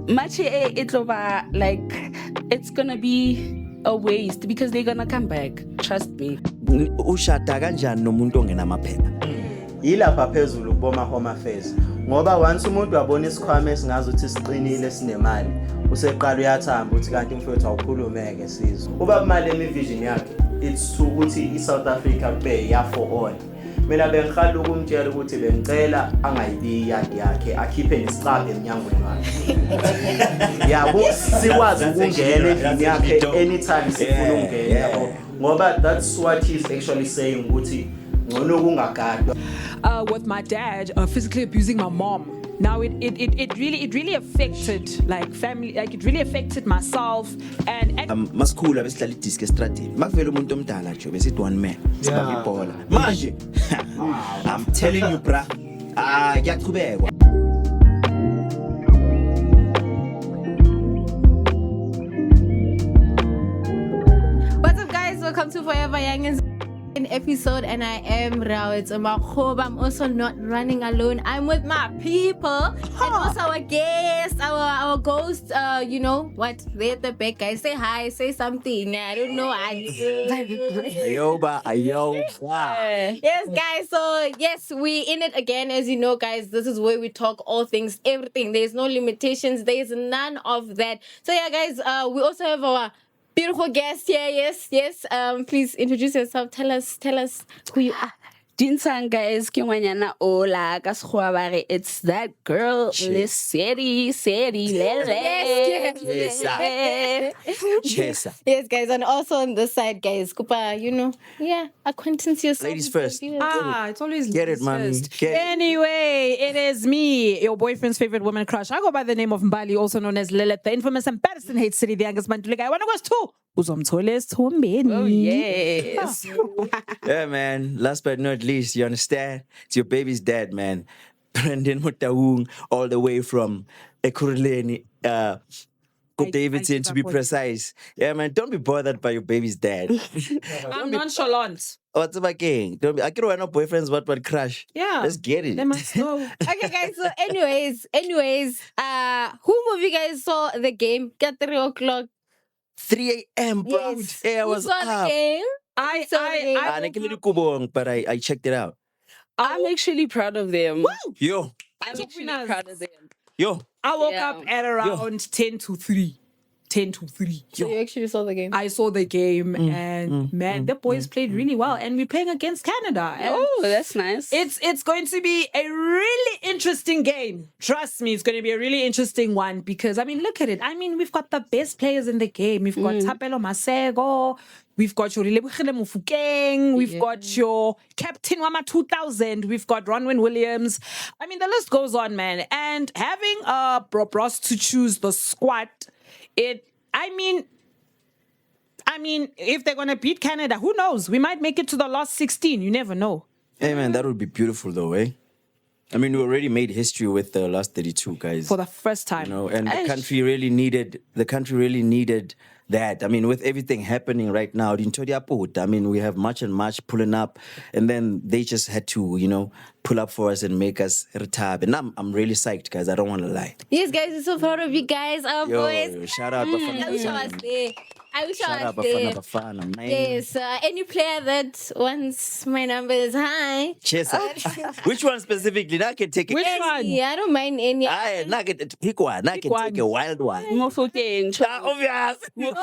Match it over, like, it's gonna be a waste because they're gonna come back. Trust me. Ushada kanjani nomuntu ongenamaphepha? Yilapha phezulu kuboma home affairs. Ngoba once umuntu wabona isikhwama esingazi ukuthi siqinile sinemali, useqala uyathamba ukuthi kanti mfowethu awukhulumeke sizwe. Uba imali emivision yakhe, it's ukuthi iSouth Africa kube ya for all. Mina bengikhala ukumtshela ukuthi bengicela angayibi iyadi yakhe akhiphe nesicabha eminyangweni wakhe. Yabo sikwazi ukungena endlini yakhe anytime sifuna ukungena yabo. Ngoba that's what he's actually saying ukuthi ngono kungagadwa. With my dad physically abusing my mom. Now it really affected like family, like it really affected myself and masikhula besihlala idisk estradini makuvela umuntu omdala nje besithi one man sibamba ibhola manje I'm telling you bra kuyachubekwa. What's up guys, welcome to Forever Youngins episode, and I am Rao. It's Makhoba. I'm also not running alone. I'm with my people and also our guest, our ghost. You know what? They're at the back, guys. Say hi, say something. I don't know. Yes, guys. So yes, we in it again. As you know, guys, this is where we talk all things, everything. There's no limitations. There's none of that. So yeah, guys. We also have our beautiful guest here, yes. Please introduce yourself. Tell us who you are. Dinsang guys, Kiwanyana Ola, Kashuabari, it's that girl, Seri, Yes, guys, and also on this side, guys, Kupa, you know, acquaintance yourself. Ladies first. It's always get it, mommy. Anyway, it is me, your boyfriend's favorite woman crush. I go by the name of Mbali, also known as Lilith, the infamous and Patterson Hate City, the youngest man to live. I want to go to. Oh, yes. Yeah, man. Last but not least, you understand? It's your baby's dad, man. Brendan Mutawung, all the way from Ekuruleni, Davidson to be precise. Yeah, man. Don't be bothered by your baby's dad. I'm nonchalant. What's up again? Don't be. I can run up boyfriends, but crush. Yeah. Let's get it. They must know. Okay, guys. So, anyways, who of you guys saw the game? At 3 o'clock. 3 a.m. bro. Yes. Yeah, I was saw up. the game? But I checked it out. I'm actually proud of them. Woo! Yo. I'm actually proud of them. Yo. I woke up at around 10 to 3. 10 to 3. So you actually saw the game? I saw the game and the boys played really well, and we're playing against Canada. And Oh, that's nice. it's going to be a really interesting game. Trust me, it's going to be a really interesting one because, I mean, look at it. I mean, we've got the best players in the game. We've got Thapelo Masego. We've got your Lebohile Mofokeng. We've got your Captain Wama 2000. We've got Ronwin Williams. I mean, the list goes on, man. And having Bros to choose the squad, I mean, if they're going to beat Canada, who knows? We might make it to the last 16. You never know. Hey, man, that would be beautiful, though, eh? I mean, we already made history with the last 32 guys. For the first time. You know, and the country really needed that. I mean, with everything happening right now, I mean, we have much and much pulling up, and then they just had to, you know, pull up for us and make us retire. And I'm really psyched, guys. I don't want to lie. Yes, guys, I'm so proud of you guys. Our boys. Shout out Bafana I wish I was there. Shout out Bafana Bafana, man. Yes, any player that wants my number is high. Cheers. Which one specifically? I can take it. Which one? Yeah, I don't mind any. I can pick one. I can take a wild one. Mofokeng. Obvious. He's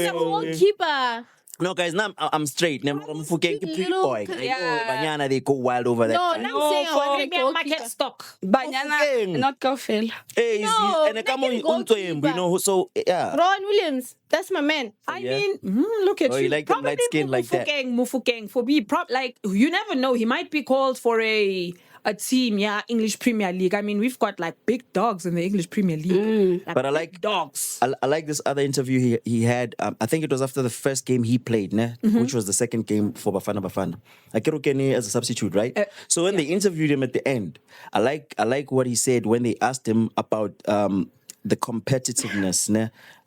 a goalkeeper. No, guys, now I'm straight. I'm fucking pretty boy. Banyana, they go wild over there. No, now I'm saying I want a market goalkeeper. stock. Banyana, not Kaufel. Hey, No, and I come on you know, so yeah. Ron Williams, that's my man. I mean, look at Oh, you like them light skin like that? Mufukeng, for me, like, you never know. He might be called for a team, English Premier League. I mean, we've got like big dogs in the English Premier League. Like, but I like dogs. I like this other interview he had. I think it was after the first game he played, which was the second game for Bafana Bafana. Akirukeni as a substitute, right? So when they interviewed him at the end, I like what he said when they asked him about the competitiveness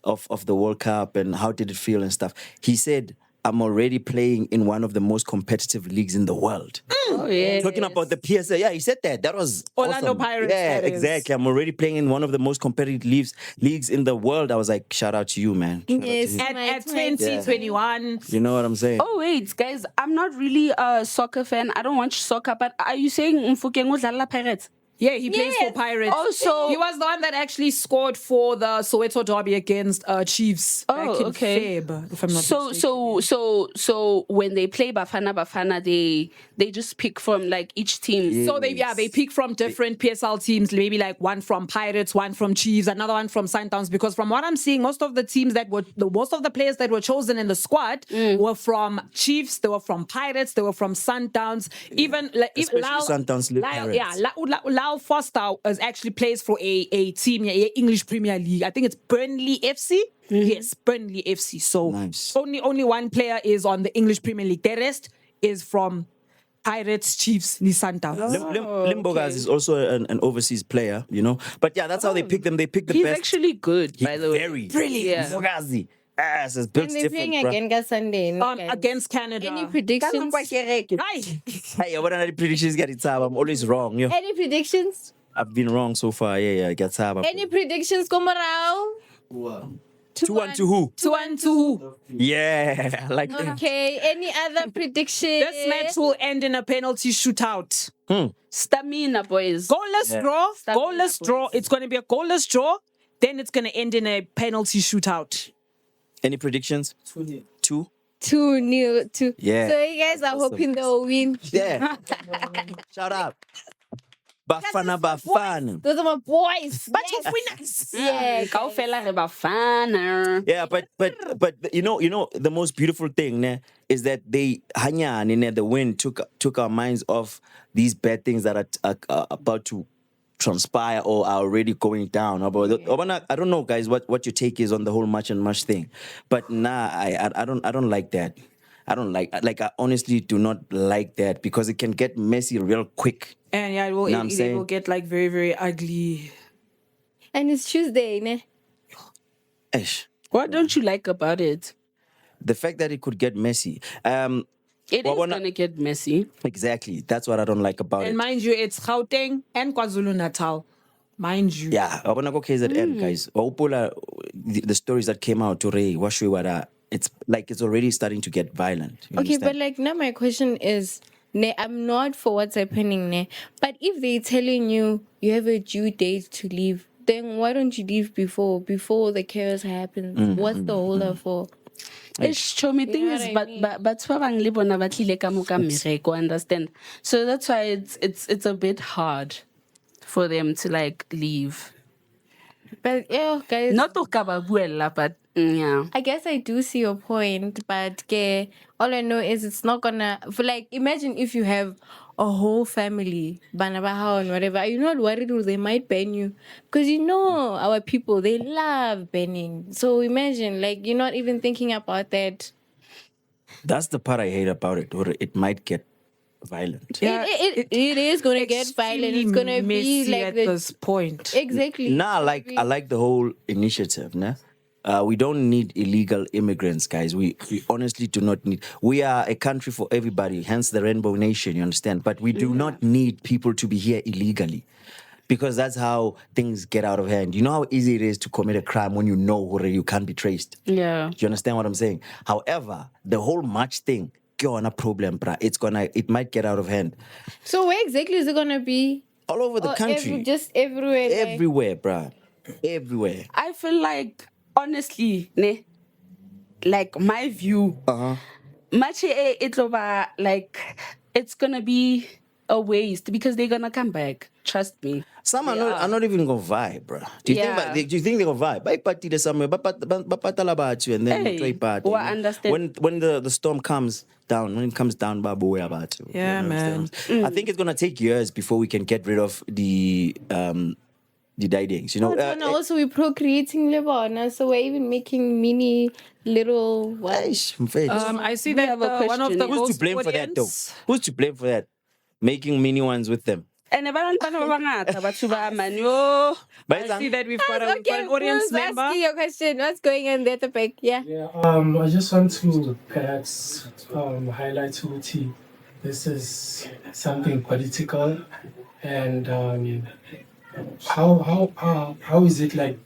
of the World Cup and how did it feel and stuff. He said I'm already playing in one of the most competitive leagues in the world. Oh yeah. Talking about the PSA, yeah, he said that. That was Orlando awesome. Pirates, Yeah, that is. exactly. I'm already playing in one of the most competitive leagues in the world. I was like, shout out to you, man. Shout out to Yes. you. At 2021. You know what I'm saying? Oh wait, guys, I'm not really a soccer fan. I don't watch soccer, but are you saying Mfukeng udlala Pirates? Yeah, he plays for Yes. Pirates. Also- he was the one that actually scored for the Soweto derby against Chiefs back in okay. Feb, if I'm not So mistaken. so when they play Bafana Bafana, they just pick from like each team. So they pick from different PSL teams, maybe like one from Pirates, one from Chiefs, another one from Sundowns. Because from what I'm seeing, most of the players that were chosen in the squad were from Chiefs, they were from Pirates, they were from Sundowns. Even Especially Sundowns Pirates. Lau Foster actually plays for a team, English Premier League. I think it's Burnley FC. Yes, Burnley FC. So Nice. only one player is on the English Premier League. The rest is from Pirates, Chiefs, Sundowns. Limbogas is also an overseas player, you know. But yeah, that's how they pick them. They pick the He's best. actually good, by the way. Very Brilliant. Yeah. Mbogazi. Yes, it's built And they're different, playing bro. again guys, Sunday. no, guys? Against Canada. Any predictions? Hi. Hey, what are the predictions get it up? I'm always wrong. Yo. Any predictions? I've been wrong so far. Yeah, get up. Any predictions, Komorao? 2-1 to who? 2-2. Yeah, I like that. Okay. Any other predictions? This match will end in a penalty shootout. Stamina, boys. Goalless draw. Stamina, Goalless draw. boys. It's going to be a goalless draw. Then it's going to end in a penalty shootout. Any predictions? 2? 2-0 to. Yeah. So you guys are hoping they'll win. Yeah. Shout out. Bafana Bafana. Those are my boys. Bunch Yes. of winners. Yeah. Kaufela re Bafana. Yeah, but you know the most beautiful thing ne, is that they Hanyan in the win took our minds off these bad things that are about to transpire or are already going down. I don't know, guys, what your take is on the whole match and match thing, but nah, I don't like that. I don't like I honestly do not like that because it can get messy real quick. And yeah, it will get like very, very ugly. And it's Tuesday, ne? Esh. What don't you like about it? The fact that it could get messy. It is going to get messy. Exactly. That's what I don't like about And it. mind you, it's Gauteng and KwaZulu-Natal. Mind you. Yeah, I wanna go KZN, guys. The stories that came out today, it's like it's already starting to get violent. You Okay, but understand? like now my question is, ne, I'm not for what's happening, ne? But if they're telling you you have a due date to leave, then why don't you leave before the chaos happens? What's the holdup for? It's true. Me thing know is, what I mean? but ba bang le bona ba tlile ka moka mmereko, understand? So that's why it's a bit hard for them to like leave. But yeah, guys, Not to ka ba buella, but yeah. I guess I do see your point, but all I know is it's not gonna. For like, imagine if you have a whole family, bana ba hao and whatever. Are you not worried they might ban you? Because you know our people, they love banning. So imagine, like, you're not even thinking about that. That's the part I hate about it. Or it might get violent. Yeah, It is gonna get violent. It's gonna be messy like at the this point. exactly. Nah, I like the whole initiative. Nah? We don't need illegal immigrants, guys. We honestly do not need. We are a country for everybody, hence the Rainbow Nation, you understand? But we do not need people to be here illegally because that's how things get out of hand. You know how easy it is to commit a crime when you know already you can't be traced? Yeah. Do you understand what I'm saying? However, the whole match thing, a problem, bruh. It might get out of hand. So where exactly is it gonna be? All over the country. Just everywhere. like- Everywhere, bruh. Everywhere. I feel like, honestly, ne, like my view, match like it's gonna be a waste because they're gonna come back. Trust me. Some are not even gonna vibe, bro. Do you Yeah. think they're gonna vibe? Buy party to somewhere, but and then Hey, try party. well, I understand. When the storm comes down, babu about you. Yeah, man. I think it's gonna take years before we can get rid of the tidings. You know, And also we're procreating Lebanon, so we're even making mini little I see We that have a one of the question. who's to blame for that though? Who's to blame for that? Making mini ones with them. And Bafana Bafana, batho ba man, yo. I see that we've got Okay, an audience who's member. asking your question? What's going on there at the back? Yeah. Yeah, I just want to perhaps highlight Uti. This is something political, and how is it like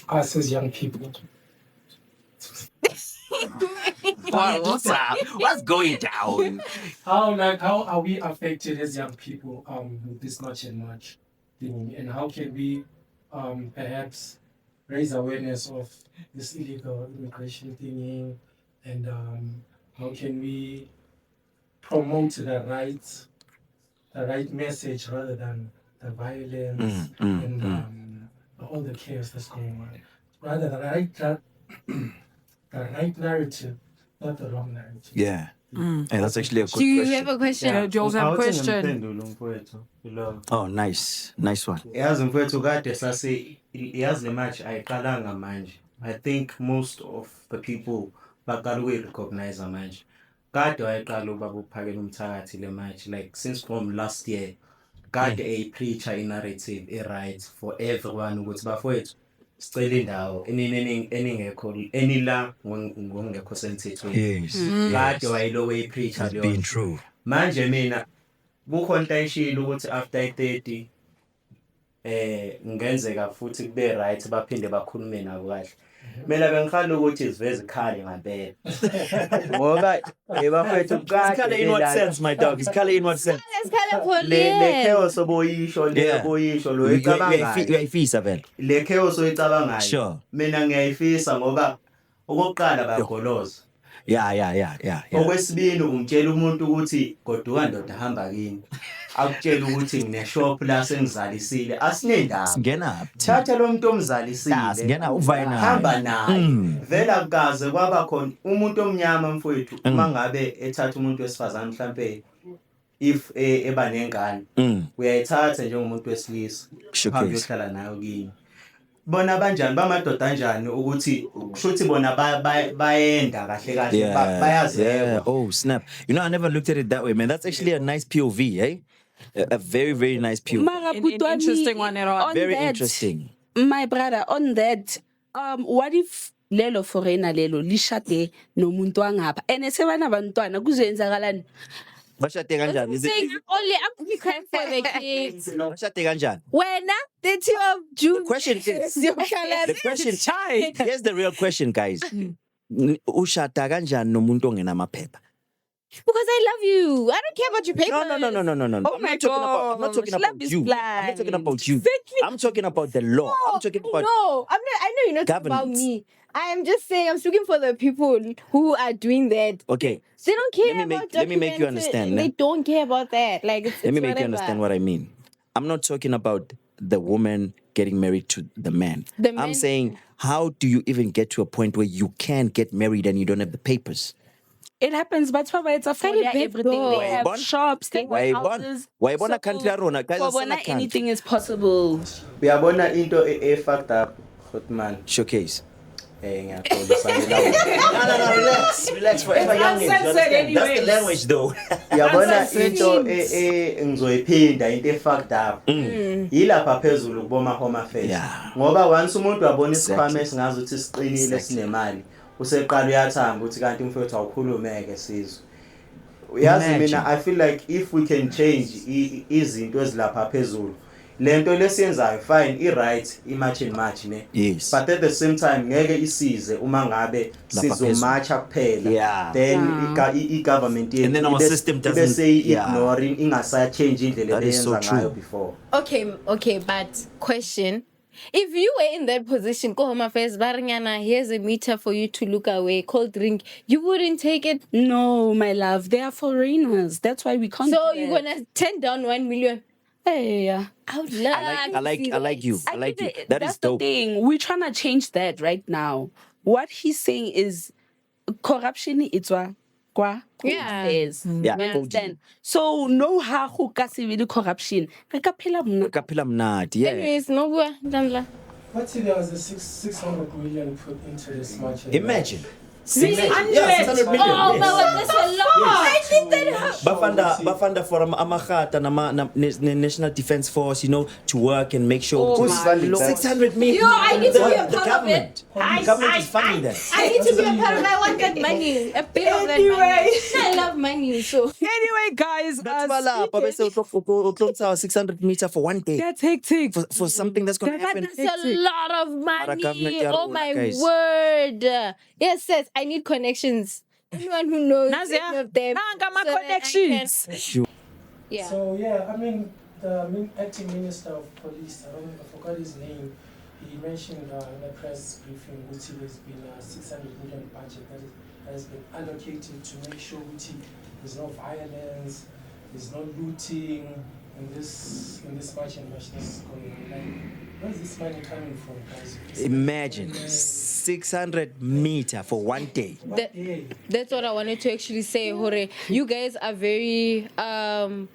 us as young people? What's up? What's going down? How are we affected as young people with this much and much thing, and how can we perhaps raise awareness of this illegal immigration thing, and how can we promote the right message rather than the violence and all the chaos that's going on, rather the right narrative, not the wrong narrative. Yeah. And that's actually a good Do you question. have a question? Do you also have a question? Ngiphendule mfowethu. Lo. Oh, nice one. Yazi mfowethu kade sase yazi le match ayiqalanga manje. I think most of the people baqala ukuyirecognize manje. Kade wayeqala ubaba uphakela umthakathi le match like since from last year. Kade a preacher in narrative a right for everyone ukuthi bafowethu sicela indawo eningekho enila ngongekho semthethweni. Yes. Kade wayelo way preacher leyo. Being true. Manje mina bukhonta ishilo ukuthi after 30 ngenzeka futhi kube right baphinde bakhulume nabo kahle. Mina bengikhala ukuthi iziveze ikhali ngempela. Ngoba ebafethu It's color in what sense, my dog? It's color in what sense? Let's call it for le chaos oboyisho le boyisho lo ecabanga. Uyayifisa vele. Le chaos oyicabangayo. Sure. Mina ngiyayifisa ngoba okokuqala bayagoloza. Yeah. Okwesibili umtshela umuntu ukuthi goduka ndoda hamba kini. Akutshela ukuthi ngine shop la sengizalisile asinendaba. Singena. Thatha lo muntu omzalisile. Singena uvaye naye. Hamba naye. Vela kukaze kwaba khona umuntu omnyama mfowethu mangabe ethatha umuntu wesifazane mhlambe if eba nengane uyayithatha njengomuntu wesilisa uhambe uyohlala nayo kini. Bona banjani bamadoda kanjani ukuthi kushuthi bona bayenda kahle bayazi. Yeah. Oh, snap. You know, I never looked at it that way, man. That's actually a nice POV, eh? A very, very nice POV. An interesting one at all. Very interesting. My brother, on that, what if lelo foreigner lelo lishade nomuntu wangapha ene sebana bantwana kuzoyenzakalani? Bashate kanjani? Is Saying it only I'm crying for the kids. Bashate kanjani? When the 2 of June. The question is Chai. here's the real question, guys. Ushata kanjani nomuntu ongenamaphepha? Because I love you. I don't care about your papers. No. Oh my I'm not talking gosh, about love is you. I'm blind. not talking about you. Exactly. I'm talking about the law. I'm talking about No, I'm not. I know you're not talking about governance. me. I am just saying I'm speaking for the people who are doing that. Okay. They don't care Let me make you understand. They don't care about that. Like Let me make you understand what I mean. I'm not talking about the woman getting married to the man. I'm saying, how do you even get to a point where you can get married and you don't have the papers? It happens, but for it's a failure. Everything they have shops, they have houses. Why bona country arona? Guys, For bona anything is possible. Uyabona into fucked up Hotman. Showcase. Ngiyaxolisa Relax. Forever youngins. That's the language, though. Uyabona into ngizoyiphinda into fucked up. Yilapha phezulu kuboma home affairs. Ngoba once umuntu wabona isikhwama esingazi ukuthi siqinile sinemali, useqala uyathamba ukuthi kanti umfowethu awukhulumeke sizwe. Uyazi mina I feel like if we can change izinto ezilapha phezulu, lento lesiyenzayo fine i-right i-match and match ne. Yes. But at the same time ngeke isize uma ngabe sizomatcha kuphela. Then i-government and then our system doesn't ignoring ingasa change indlela eyenza ngayo before. Okay, but question. If you were in that position, go home affairs, Barinyana, here's a meter for you to look away, cold drink, you wouldn't take it? No, my love, they are foreigners. That's why we can't. So you're gonna turn down 1 million? Hey, I would love. I like you. That is dope. The thing. We're trying to change that right now. What he's saying is corruption. It's what understand. So no how who kasi corruption. Kapila mnati. Yeah. Anyways, no, What if there was a 600 million put into this much? Imagine. 600 million. Oh my God, that's a lot. I think that. Bafana for Amahata and National Defense Force, you know, to work and make sure. Oh Who's my funding Lord. that? 600 million. Yo, I need to be a The part of it. government. The government is funding that. I need to be a part of it. I want that money. A bit of that Anyway. money. I love money, so. Anyway, guys, That's wala. Papa say 600 meter for one day. that's hectic. For something that's going to But happen. that's a lot of money. government Oh my guys. word. Yes, I need connections. Anyone who knows Nazia, any of them. nanga ma so that I connections. can- Yeah. So yeah, I mean, the acting minister of police, I forgot his name. He mentioned in a press briefing which there's been a 600 million budget that has been allocated to make sure there's no violence, there's no looting in this march and march that's going on. Like, where's this money coming from, guys? Imagine 600 meter for one day. That's what I wanted to actually say, Hore. You guys are very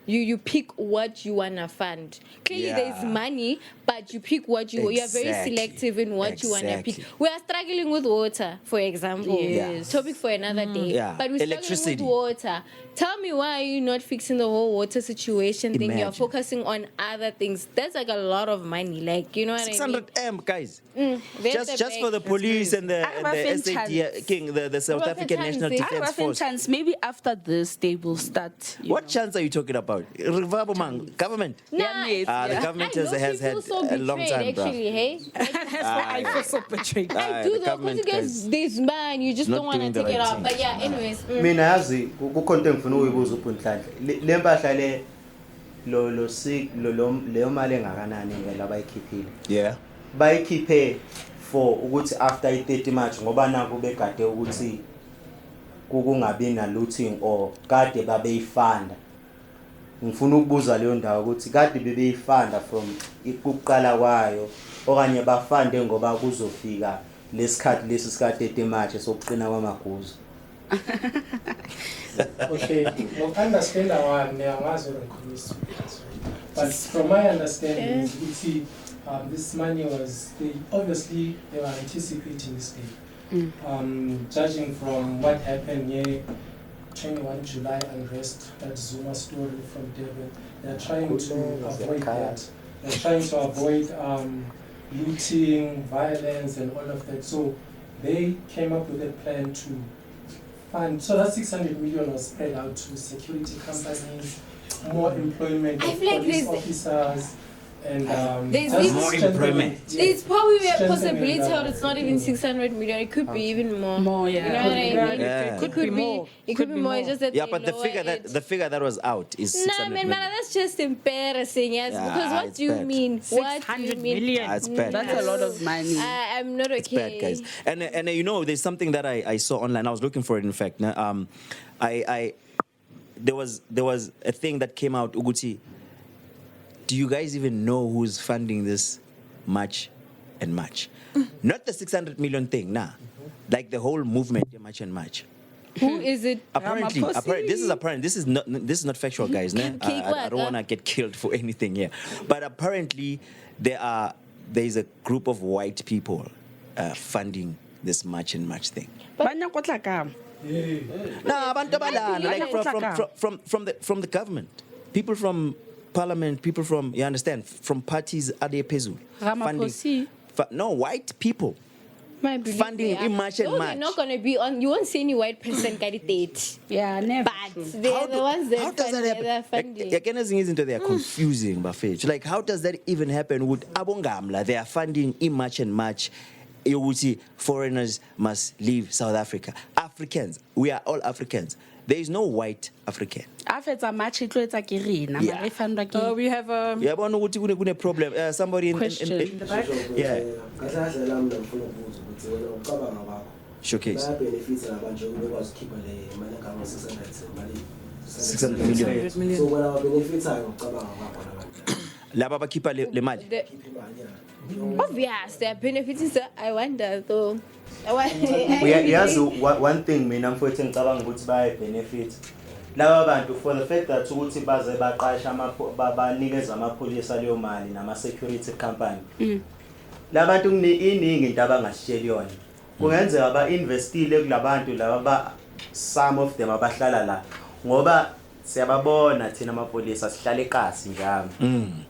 you pick what you wanna fund. Clearly there's money, but you pick what you are very Exactly. selective in what you wanna pick. Exactly. We are struggling with water, for example. Yes. Topic for another day. Yeah. But we're struggling Electricity. with water. Tell me, why are you not fixing the whole water situation thing? You're Imagine. focusing on other things. That's like a lot of money. Like, you know what I mean? 600 M, guys. There's Just the for the bank. police and the Arabafin SAD chance. King, the South Arabafin African chance, National eh? Defense Arabafin Force. chance. Maybe after this, they will start. What chance are you talking about? Government. Nah, mate. The government has feel had so a long betrayed, time, bro. actually, hey? That's why I feel so betrayed. I the do though, because government, you guys, guys, this man, you just not don't want to doing the take it right out. thing. But yeah, anyways. Mina yazi kukhona into engifuna ukuyibuza uPhunhlanhla. Le mpahla leyo mali engakanani ke labayikhiphile. Yeah. Bayikhiphe for ukuthi after i-30 March ngoba naku begade ukuthi kungabi na looting or kade babeyifanda. Ngifuna ukubuza leyo ndawo ukuthi kade bebeyifanda from ukuqala kwayo okanye bafande ngoba kuzofika lesikhathi lesi sika 30 March sokuqina kwamaguzu. Okay, well, understand one, but from my understanding, you see, this money was they were anticipating this day. Judging from what happened here, 21 July unrest, that Zuma story from Devon, they're trying to avoid that. They're trying to avoid looting, violence, and all of that. So they came up with a plan to fund. So that 600 million was spread out to security companies, more employment I of feel like police there's- officers, and There's just more strengthening- employment. yeah. There's probably a Strengthening possibility the- that it's not even 600 million. It could be even more. More, yeah. You know what I mean? Yeah. It could be more. It could be more. It's just that Yeah, they but the lower figure that was out is 600 Nah, man, million. that's just embarrassing, yes. Yeah, because what it's do you bad. mean? What do you 600 mean? million. Ah, it's bad. That's a lot of money. I'm not okay. It's bad, guys. And you know, there's something that I saw online. I was looking for it, in fact. There was a thing that came out, Uguti. Do you guys even know who's funding this march and march? Not the 600 million thing, nah. Like the whole movement, march and march. Who is it? Apparently, this is apparent. This is not factual, guys. Nah? I don't want to get killed for anything here, but apparently there is a group of white people funding this march and march thing. Banya kotlaka. Nah, abantu abalala, like from the government, people from parliament, people from, you understand, from parties ade phezulu. Ramaphosa. No, white people. I believe Funding they are. in march and No, march. they're not going to be on. You won't see any white person candidate. Yeah, never. But they're the ones that how does that fund, they're happen? funding. Like, into they are confusing, Bafetch. Like, how does that even happen with Abongamla? They are funding in march and march. You will see foreigners must leave South Africa. Africans, we are all Africans. There is no white African. After match, it looks like Irina. Yeah. We have a Yeah, but no, a problem. Somebody in Question. yeah. Showcase. 600 million. So when our benefits are ngicabanga Laba bakhipha le mali. Obvious, they're benefiting. So I wonder though. Uyazi one thing mina mfowethu ngicabanga ukuthi baye benefit. Laba bantu for the fact that ukuthi baze baqasha banikeza amapholisa leyo mali nama security company. Labantu iningi into abangasitsheli yona. kungenzeka ba-investile kulabantu laba some of them abahlala la ngoba siyababona thina amapolisa sihlale ekasi njalo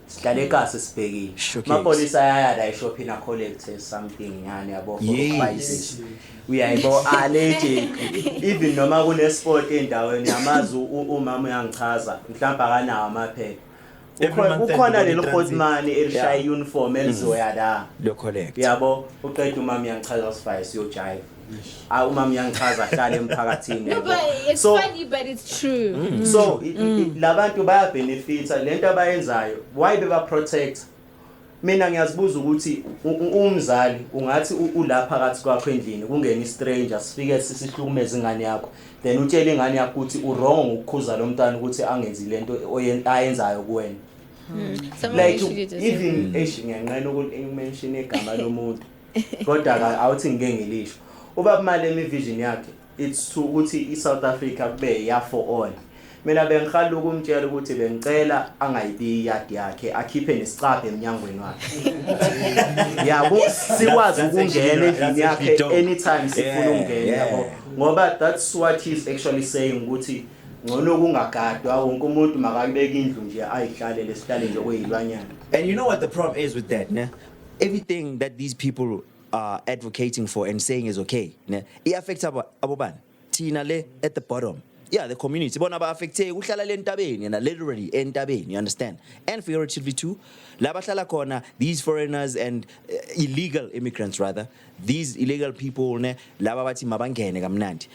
sihlale ekasi sibhekile amapolisa ayaya la eshophini a collect something yani yabo for spices uyayibo allergic even noma kune sport endaweni yamazi umama uyangichaza mhlawumbe akanawo amaphepha ukhona leli khotmani elishaya uniform elizoya la lo collect yabo uqeda umama uyangichaza spice yojive umama uyangichaza ahlale emphakathini No, but it's funny, but it's true. so labantu baya benefita lento abayenzayo why beba protect mina ngiyazibuza ukuthi umzali ungathi ulapha phakathi kwakho endlini kungena istranger sifike sisihlukumeza ingane yakho then utshela ingane yakho ukuthi wrong ukukhuza lo mntana ukuthi angenzi lento ayenzayo kuwena like even ngiyanqena ukumention igama lomuntu kodwa awuthi ngeke ngilisho ubaba mali vision yakhe it's to ukuthi iSouth Africa kube ya for all mina bengikhala ukumtshela ukuthi bengicela angayibi yard yakhe akhiphe nesicaphe eminyangweni wakhe yabo sikwazi ukungena endlini yakhe anytime sifuna ukungena yabo ngoba that's what he's actually saying ukuthi ngono kungagadwa wonke umuntu makakubeka indlu nje ayihlale lesihlale nje kwezilwanyana. And you know what the problem is with that, ne? Everything that these people are advocating for and saying is okay, ne? It affects aboban. Tina le at the bottom. Yeah, the community. Bona ba affected uhlala le ntabeni na literally entabeni, you understand? And figuratively too. La bahlala khona these foreigners and illegal immigrants rather. These illegal people ne laba bathi mabangene kamnandi.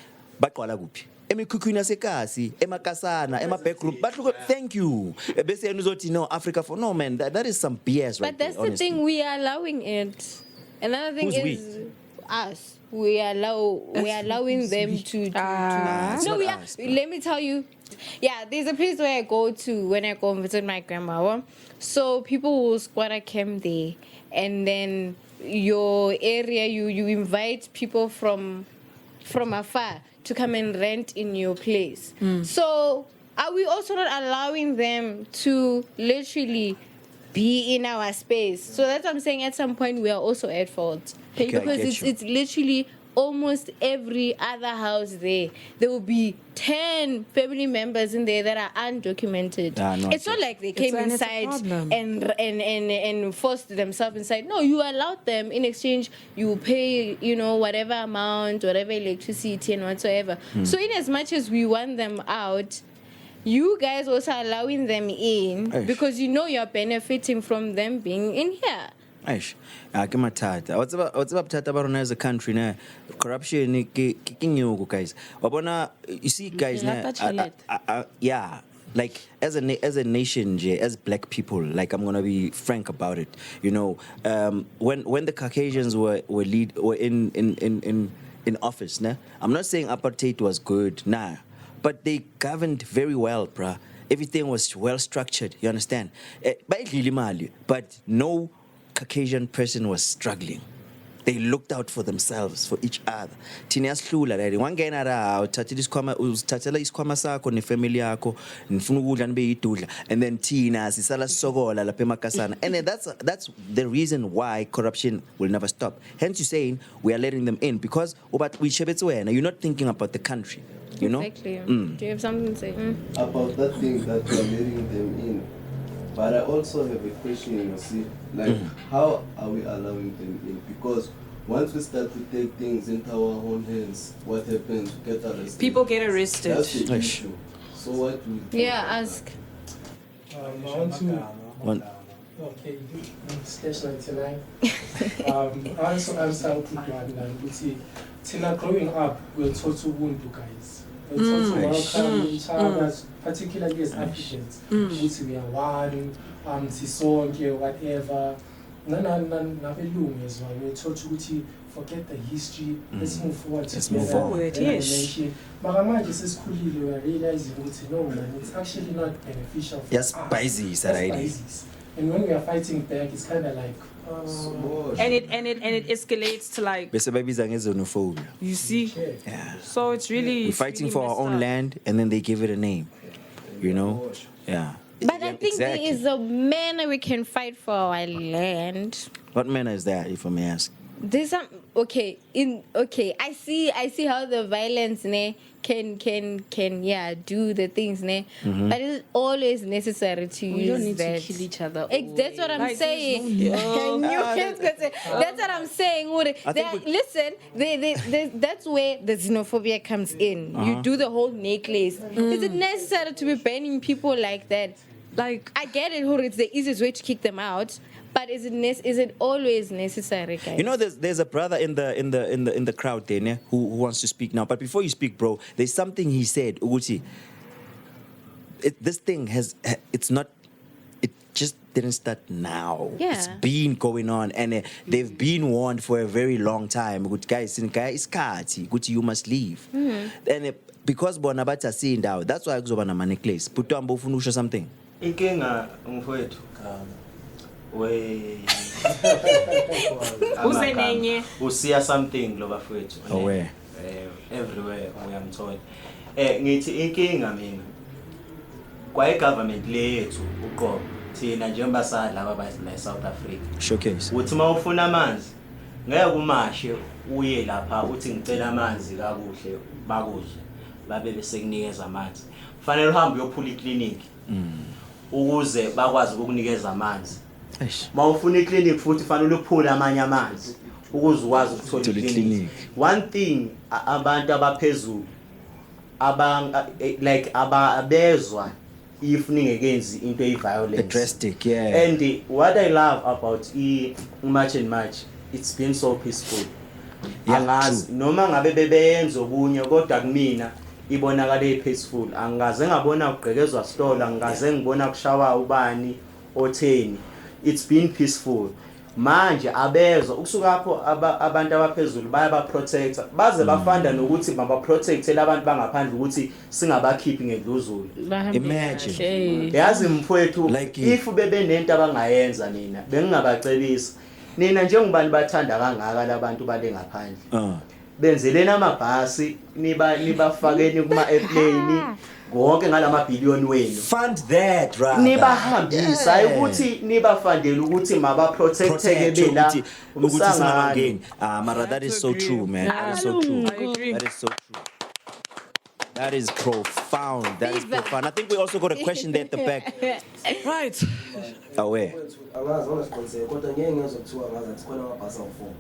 Baqala kuphi? Emikhukhwini yasekasi, emakasana, back group. But look, thank you. Bese yena uzothi no Africa for no man. That is some BS right But that's there, the thing, we are allowing it. Another thing Who's is us. We are allowing them to no, we are. Let me tell you. Yeah, there's a place where I go to when I go and visit my grandma. So people will squatter camp there, and then your area, you invite people from afar to come and rent in your place. So are we also not allowing them to literally be in our space? So that's what I'm saying. At some point, we are also at fault. Okay, Because it's literally almost every other house there. There will be 10 family members in there that are undocumented. It's not like they came inside and forced themselves inside. No, you allowed them. In exchange, you pay, whatever amount, whatever electricity and whatsoever. So in as much as we want them out, you guys also allowing them in because you're benefiting from them being in here. Aish, akimatata. What's about Tata Barona as a country now? Corruption kicking you guys. Wabona, you see guys now. Yeah, like as a nation, as black people, like I'm gonna be frank about it. When the Caucasians were in office, nah. I'm not saying apartheid was good, nah, but they governed very well, bruh. Everything was well structured. You understand? But no Caucasian person was struggling. They looked out for themselves, for each other. Tina yaslula lady wangena ra uthathela isikhwama sakho nefamily yakho nifuna ukudla nibe yidudla and then Tina sisala sokola lapha emakasana. And then that's the reason why corruption will never stop. Hence you saying we are letting them in because you're not thinking about the country, Exactly. Do you have something to say? About that thing that we are letting them in? But I also have a question, how are we allowing them in? Because once we start to take things into our own hands, what happens? We get arrested. People get arrested. That's the issue. So what do we do? Yeah, ask. I want to... Okay, slash 99. I also answer to see, Tina growing up, we're taught to wound you guys. We're taught to welcome each other, particularly as Africans. We are one, sisonke, whatever. We're taught to forget the history. Let's move forward. Let's move forward, yes. Maramanje sesikhulile, we are realizing no man, it's actually not beneficial for us. Yes, and when we are fighting back, it's kind of like and it escalates to like you see. Yeah. So it's really we're fighting for our own up. land and then they give it a name. Yeah. But I think there is a manner we can fight for our land. What manner is that, if I may ask? There's some okay. I see how the violence can do the things but it's always necessary to We use don't need that. to kill each other. That's what I'm Like, saying. there's I knew he was gonna say. That's what I'm saying. Listen, that's where the xenophobia comes in. You do the whole necklace. Is it necessary to be banning people like that? Like, I get it, it's the easiest way to kick them out, but is it always necessary, guys? You know, there's a brother in the crowd there, ne, who wants to speak now. But before you speak, bro, there's something he said, Uguti. This thing it just didn't start now. Yeah. It's been going on, and they've been warned for a very long time. Good guys, iskati, you must leave. And because Bonabata seeing out, that's why I go on a necklace. Put on bofunusha something. inkinga mfowethu we Usenenye. usiya something lo bafowethu Aware. Everywhere uyamthola ngithi inkinga mina kwa government lethu uqobo thina njengoba sadlaba la South Africa Showcase. uthi mawufuna amanzi ngeke umashe uye lapha uthi ngicela amanzi kakuhle bakuzwe babe besekunikeza amanzi kufanele uhambe uyophula iclinic ukuze bakwazi ukukunikeza amanzi mawufuna iclinic futhi kufanele uphule amanye amanzi ukuze ukwazi ukuthola iclinic. One thing abantu abaphezulu abezwa if ningekenzi into eviolence Drastic, yeah. and what I love about March and March, it's been so peaceful. Yeah, Angazi noma ngabe bebeyenza okunye kodwa kumina ibonakala peaceful. Angaze ngabona ugqekezwa stola, angaze ngibona kushawa ubani otheni. It's been peaceful. Manje abezwa ukusuka lapho abantu abaphezulu baya protect baze bafanda nokuthi baba protect abantu bangaphandle ukuthi singabakhiphi ngedluzulu. Imagine. Yazi mfowethu Like if bebenento abangayenza nina bengingabacebisa nina njengobani bathanda kangaka labantu bale ngaphandle benzelena amabhasi nibafakeni kuma airplane konke ngalamabhillion wenu Fund that, right? nibahambisa ukuthi nibafandele ukuthi maba protecteke bela umsangano. Mara, that is so true, man. That is so true. That is so true. That is profound. That is profound. I think we also got a question there at the back. right. Aware. angazi onesiqiniseko kodwa ngeke ngezokuthiwa ngazi athi khona amabhasi awu4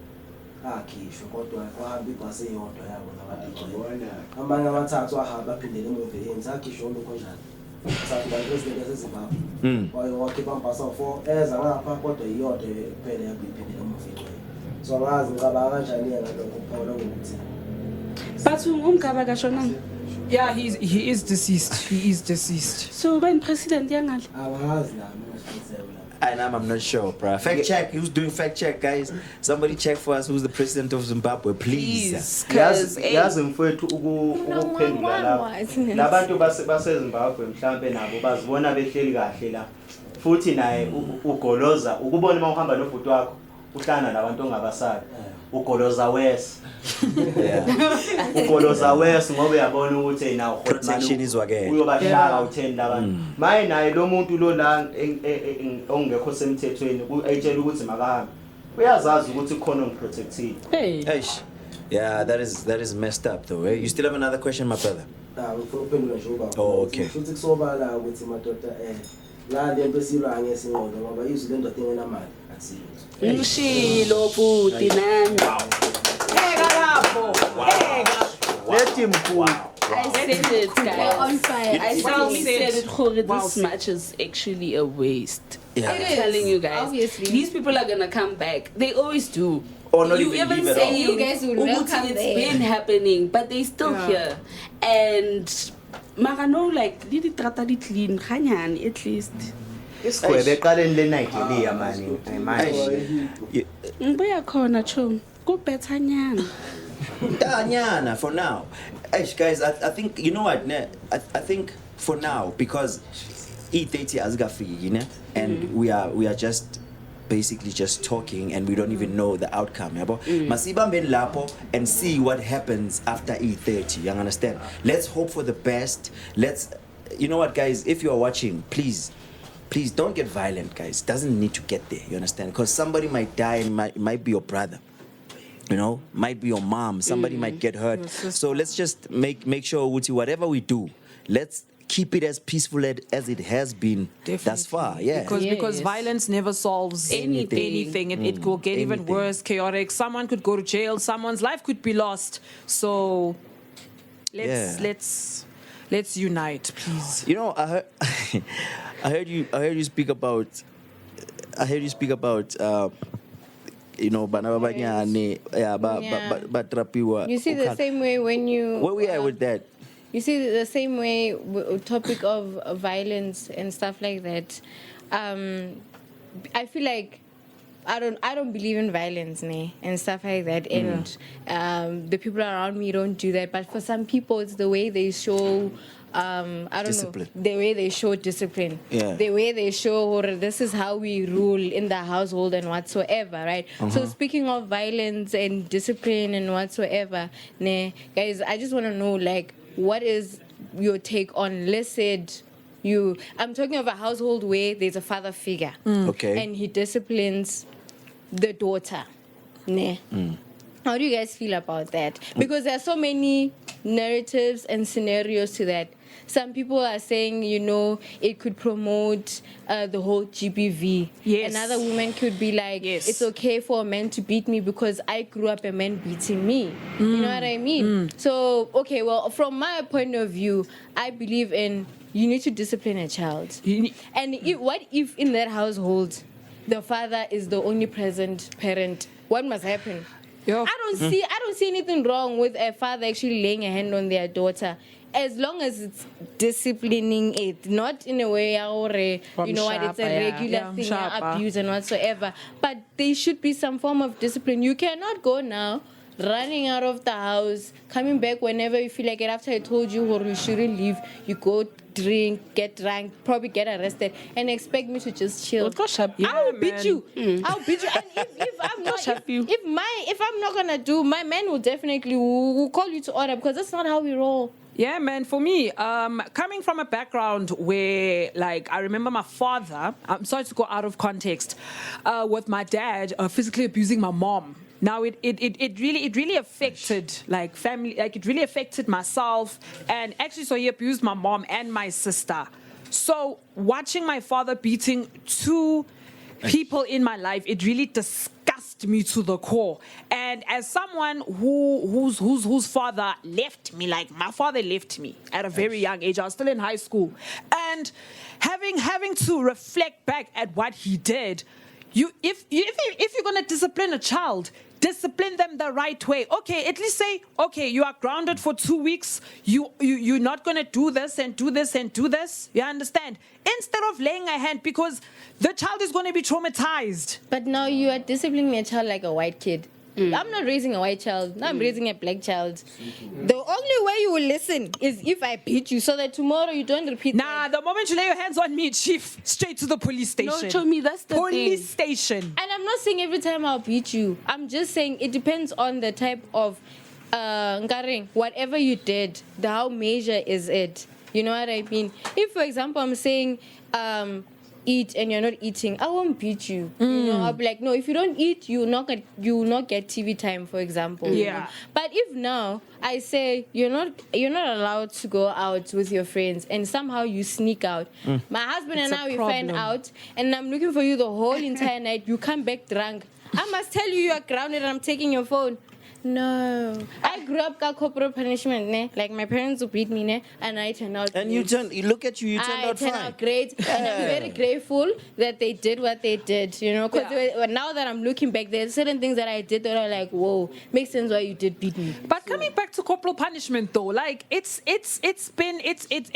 akhishwe kodwa kwahamba ibhasi eyodwa yabo nabadigcwele amanye amathathu ahamba aphindele emuva eyenza akhishwe lokho njalo sathi la president yaseZimbabwe wakhipha amabhasi awu4 eza ngapha kodwa iyodwa kuphela yaphindele emuva igcwele so angazi ngicabanga kanjani ngalokho kuphawula ngokuthi But umgaba kashona. Yeah, he is deceased. He is deceased. So when president yangal. angazi nami onesiqiniseko la I'm not sure, bro. Fact check. Who's doing fact check, guys? Somebody check for us who's the president of Zimbabwe, please. Yazi mfowethu ukuphendula lapho labantu baseZimbabwe mhlambe nabo bazibona behleli kahle la futhi naye ugoloza ukubona uma uhamba nobhuti wakho uhlana nabantu ongabasabi ugoloza west ugoloza west ngoba uyabona ukuthi nawo Protection is wake. uyobahlala u10 labantu maye naye lo muntu lo la ongekho semthethweni ayitshela ukuthi makahambe uyazazi ukuthi khona ongiprotected. Hey. Eish. Yeah, that is messed up though. Eh? You still have another question, my brother? uphendula nje ubaba Oh, okay. futhi kusobala ukuthi madoda la lento esilwa ngesinqondo ngoba izwi lendoda engenamali akusilo Ngishilo buti nami. Ega lapho. Ega. Let him pull. I said it, guys. on fire. I Well said said. it. Jorge, Well this said. match is actually a waste. Yeah. I'm It is, telling you guys. obviously. These people are gonna come back. They always do. Or not you even leave at say all. You guys will Uguti, welcome it's them. been happening, but they still here. And Magano like did it tratali clean Hanyan at least. Isigwebe eqaleni leNigeria manje manje. Ngibuya khona chum. Go better nyana. Nyana, for now. Eish, guys, I think, you know what, ne? I think for now, because E30 azgafiki, you know, and we are just basically just talking and we don't even know the outcome. Yabo? Masibambe lapo and see what happens after E30. You understand? Let's hope for the best. You know what, guys, if you are watching, please don't get violent, guys. Doesn't need to get there. You understand? Because somebody might die and might be your brother. You know, might be your mom. Somebody might get hurt. So let's just make sure, Uti, whatever we do, let's keep it as peaceful as it has been thus far. Yeah. Because Yes. violence never solves Anything. It will get even Anything. worse, chaotic. Someone could go to jail. Someone's life could be lost. So let's unite, please. You know, I heard you speak about. You know, Bafana Bafana, yeah, but trapiwa. You see the same way when you. Where we at with that? You see the same way topic of violence and stuff like that. I feel like I don't believe in violence, and stuff like that. And the people around me don't do that. But for some people, it's the way they show. I don't Discipline. know, the way they show discipline, Yeah. the way they show this is how we rule in the household and whatsoever, right? So speaking of violence and discipline and whatsoever, guys, I just want to know, like, what is your take on, let's say, I'm talking of a household where there's a father figure, Okay. and he disciplines the daughter, How do you guys feel about that? Because there are so many narratives and scenarios to that. Some people are saying, it could promote the whole GBV. Yes. Another woman could be like, Yes. it's okay for a man to beat me because I grew up a man beating me. You know what I mean? So, okay, well, from my point of view, I believe in you need to discipline a child. And what if in that household, the father is the only present parent? What must happen? I don't see anything wrong with a father actually laying a hand on their daughter, as long as it's disciplining it, not in a way where it's a regular thing, abuse and whatsoever. But there should be some form of discipline. You cannot go now running out of the house, coming back whenever you feel like it. After I told you or you shouldn't leave, you go drink, get drunk, probably get arrested, and expect me to just chill. I'll beat you. I'll beat you. And if I'm not, if I'm not gonna do, my man will definitely will call you to order, because that's not how we roll. Yeah, man, for me, coming from a background where, like, I remember my father, I'm sorry to go out of context, with my dad physically abusing my mom. Now, it really affected, like, family, like, it really affected myself. And actually, so he abused my mom and my sister. So watching my father beating two people in my life, it really disgusted me to the core. And as someone whose father left me, like my father left me at a very young age, I was still in high school, and having to reflect back at what he did, if you're gonna discipline a child, discipline them the right way. Okay, at least say, okay, you are grounded for 2 weeks. You're not gonna do this and do this and do this. You understand? Instead of laying a hand, because the child is gonna be traumatized. But now you are disciplining a child like a white kid. I'm not raising a white child. Now I'm raising a black child. The only way you will listen is if I beat you, so that tomorrow you don't repeat that. The moment you lay your hands on me, chief, straight to the police station. No, show me, that's the police thing. station. And I'm not saying every time I'll beat you. I'm just saying it depends on the type of whatever you did, how major is it? You know what I mean? If, for example, I'm saying eat and you're not eating, I won't beat you. I'll be like, no, if you don't eat, you will not get TV time, for example. Yeah. But if now I say you're not allowed to go out with your friends, and somehow you sneak out, my husband and I, we find out, and I'm looking for you the whole entire night, you come back drunk, I must tell you are grounded and I'm taking your phone. No, I grew up got corporal punishment, like my parents would beat me, and I turned out. And great. you turned out fine. Out great, and I'm very grateful that they did what they did. Because now that I'm looking back, there's certain things that I did that are like, whoa, makes sense why you did beat me. But coming back to corporal punishment, though, like it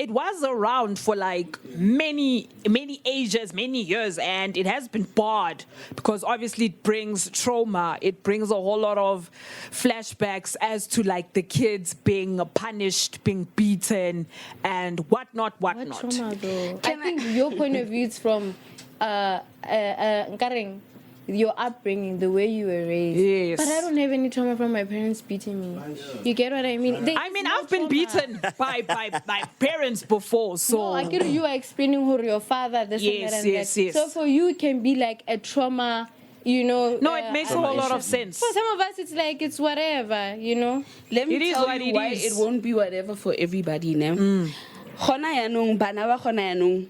was around for like many ages, many years, and it has been barred because obviously it brings trauma. It brings a whole lot of flashbacks as to like the kids being punished, being beaten, and whatnot. What trauma, though? I think your point of view is from your upbringing, the way you were raised. Yes. But I don't have any trauma from my parents beating me. You get what I mean? I've been beaten by parents before, so. No, I get you are explaining who your father, this and that and that. Yes. So for you, it can be like a trauma you know. No, it makes a whole lot of sense. For some of us, it's like it's whatever, you know. Let me It is tell what you it why is. it won't be whatever for everybody, ne? Khona yanong, bana ba khona yanong,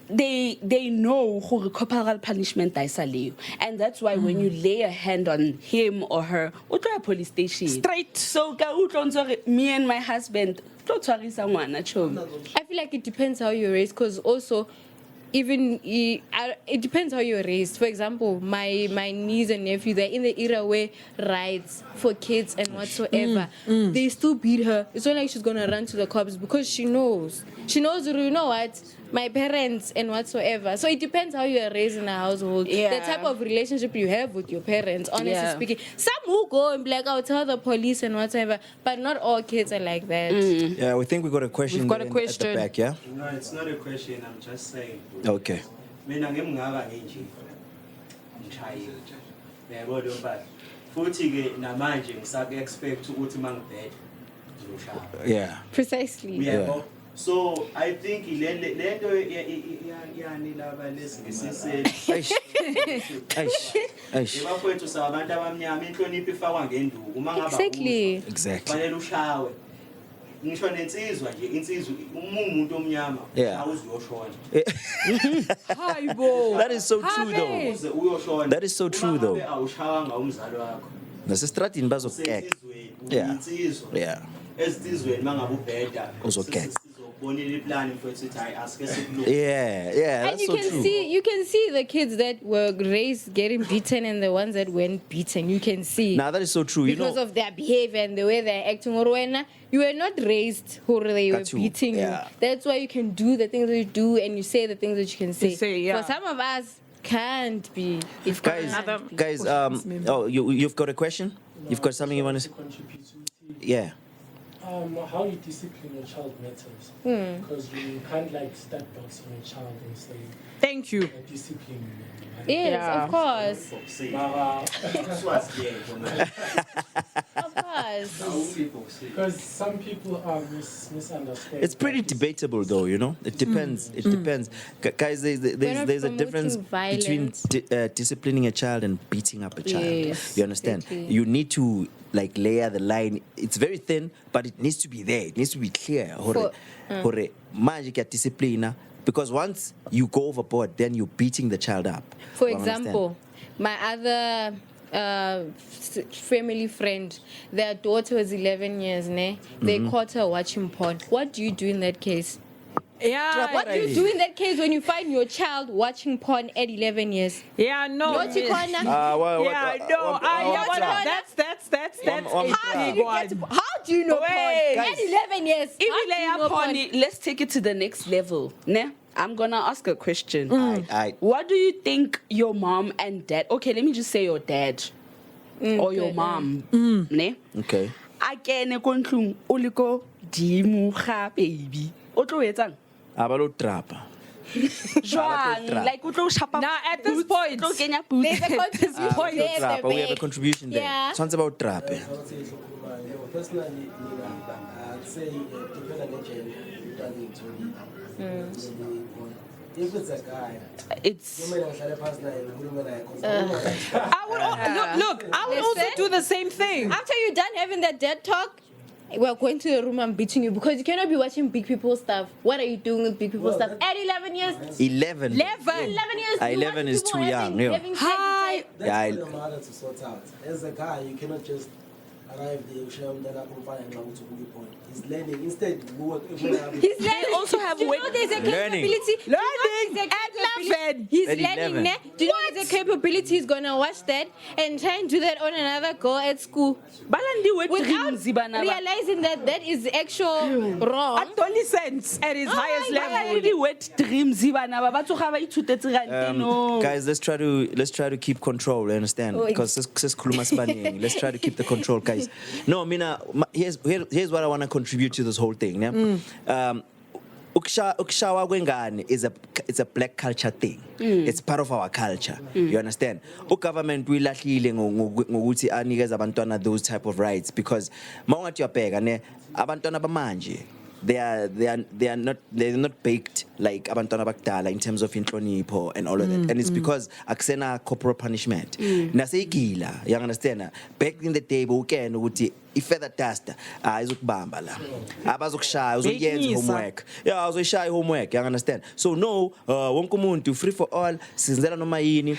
they know gore corporal punishment I saleo, and that's why when you lay a hand on him or her, o tlo ya police station Straight. So ka utlwa ntse me and my husband tlo tshwarisa ngwana chomi. I feel like it depends how you're raised, because also even it depends how you're raised. For example, my niece and nephew, they're in the era where rights for kids and whatsoever, they still beat her. It's not like she's gonna run to the cops because she knows, you know what, my parents and whatsoever. So it depends how you are raised in a household, the type of relationship you have with your parents, honestly speaking. Some will go and be like, I'll tell the police and whatever, but not all kids are like that. Yeah, we think we got a question. We've got there a at question. the back, yeah? No, it's not a question, I'm just saying. Okay. Mina ngimngaba nje ngishayile. Yabo lo but futhi ke namanje ngisaku expect ukuthi mangibhede ngizoshaya. Yeah. Precisely. Yabo. So I think lento yani laba lesingisiseni. Aish. Ebafowethu sabantu abamnyama inhlonipho ifakwa ngenduku uma ngaba Exactly. Exactly. fanele ushawe. Ngisho nensizwa nje insizwa umuntu omnyama awuziyoshona. Hayibo. That is so true though. Uze uyoshona. That is so true though. Awushawanga umzali wakho. Nasestradini bazokukeka. Yeah. Insizwa. Yeah. Esizweni mangabe ubheda. Uzokeka. Sizobonela iplan mfethu ukuthi hayi asike sikulungise. Yeah, And that's you so can true. you can see the kids that were raised getting beaten and the ones that weren't beaten. You can see. Now that is so true. You Because know, of their behavior and the way they're acting. Or when you were not raised who they were Got you. beating Yeah. you. That's why you can do the things that you do and you say the things that you can say. say, yeah. For some of us, can't be. It guys, can't be. guys, oh, you've got a question? You've got something you want to say? contribute to Yeah. how you discipline your child matters. Because you can't like start boxing your child and say Thank you. discipline. Yes, Yeah. of course. Of course. Because some people misunderstand. It's pretty debatable, though. You know, it depends. It depends, guys. There's a promoting difference between violence. disciplining a child and beating up a child. Yes, You understand? exactly. You need to like layer the line. It's very thin, but it needs to be there. It needs to be clear. Hore, manje kya disciplina. Because once you go overboard, then you're beating the child up. For You understand? example, my other family friend, their daughter was 11 years, ne? They caught her watching porn. What do you do in that case? Yeah. What do you do in that case when you find your child watching porn at 11 years? Yeah, no. Naughty corner. Yeah, no. That's a big one. How do you know Wait. porn? At 11 years. If how we do lay you up know on porn? it, let's take it to the next level. Ne? I'm gonna ask a question. Aight. What do you think your mom and dad? Okay, let me just say your dad or your mom. Ne? Okay. Akene ko ntlong o le ko dimo ga baby. O tlo etsang? Abalo trapa. Jwang, like o tlo shapa. Now, at this point, o tlo kenya boots. There's a contribution there, Trapa. the We have a back. contribution there. Yeah. Sounds about trap. Personally, I'd say depending on the gender, you don't need to lead. If it's a guy, It's you may not have a partner in a woman like I would look. I would also Listen. do the same thing. After you're done having that dead talk, we're going to the room and beating you because you cannot be watching big people stuff. What are you doing with big people Well, stuff? that- At 11 years? 11. 11 years. you 11 watch is people too having- young, yeah. having sex Hi. inside. that's Yeah, for your mother to sort out. As a guy, you cannot just arrive there, show him that I can find and to the point. He's learning. Instead, He's learning. also have Do you weight- know there's a Learning. capability? Do you know Learning there's a at capability- 11. He's At learning. 11. Ne? Do you know there's a capability? He's gonna watch that and try and do that on another girl at school balandi wet without dreams bana ba. realizing that that is actual wrong. Adolescence at his highest my level. Balandi wet dreams bana ba ba tsoga ba ithutetse gante no. Guys, let's try to keep control. You understand? Oh, Because let's try to keep the control, guys. No, Mina. Here's what I want to contribute to this whole thing. Yeah? Ukushawa kwengane it's a black culture thing. It's part of our culture. You understand? Government uyilahlile ngokuthi anikeza abantwana those type of rights because mawungathi uyabheka ne abantwana bamanje they're not baked like abantwana bakudala in terms of inhlonipho and all of that, and it's because akusena corporal punishment. Naseyigila, you understand? Back in the day, bowukena ukuthi i-feather duster izokubamba la, abazokushaya uzoyenza homework, yeah, uzoyishaya homework, you understand? So no, wonke umuntu free for all, sizenzela noma yini.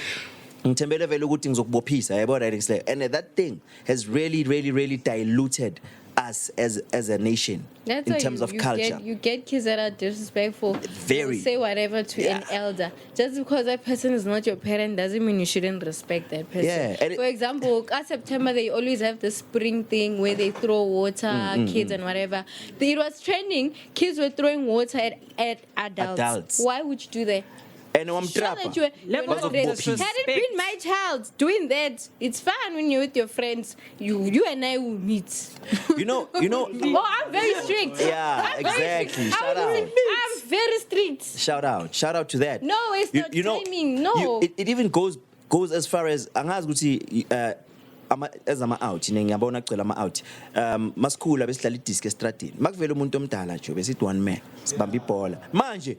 Ngithembele vele ukuthi ngizokubophisa, yabo, right? And that thing has really diluted us as a nation. That's in why terms of culture. You get kids that are disrespectful. Very. They'll say whatever to an elder. Just because that person is not your parent doesn't mean you shouldn't respect that person. Yeah, and For example, at September, they always have the spring thing where they throw water, kids and whatever. It was trending. Kids were throwing water at adults. Why would you do that? And I'm Show that you're Levels not of ready. disrespect. Had it been my child doing that, it's fun when you're with your friends. You and I will meet. you know. Oh, I'm very strict. Yeah, I'm very exactly. strict. Shout out. I'm very strict. Shout out to that. No, it's not timing. No. It even goes as far as angazi ukuthi as ama out ngiyabona cela ama out masikhula besihlala idisk estradini makuvela umuntu omdala nje besithi one man sibamba ibhola manje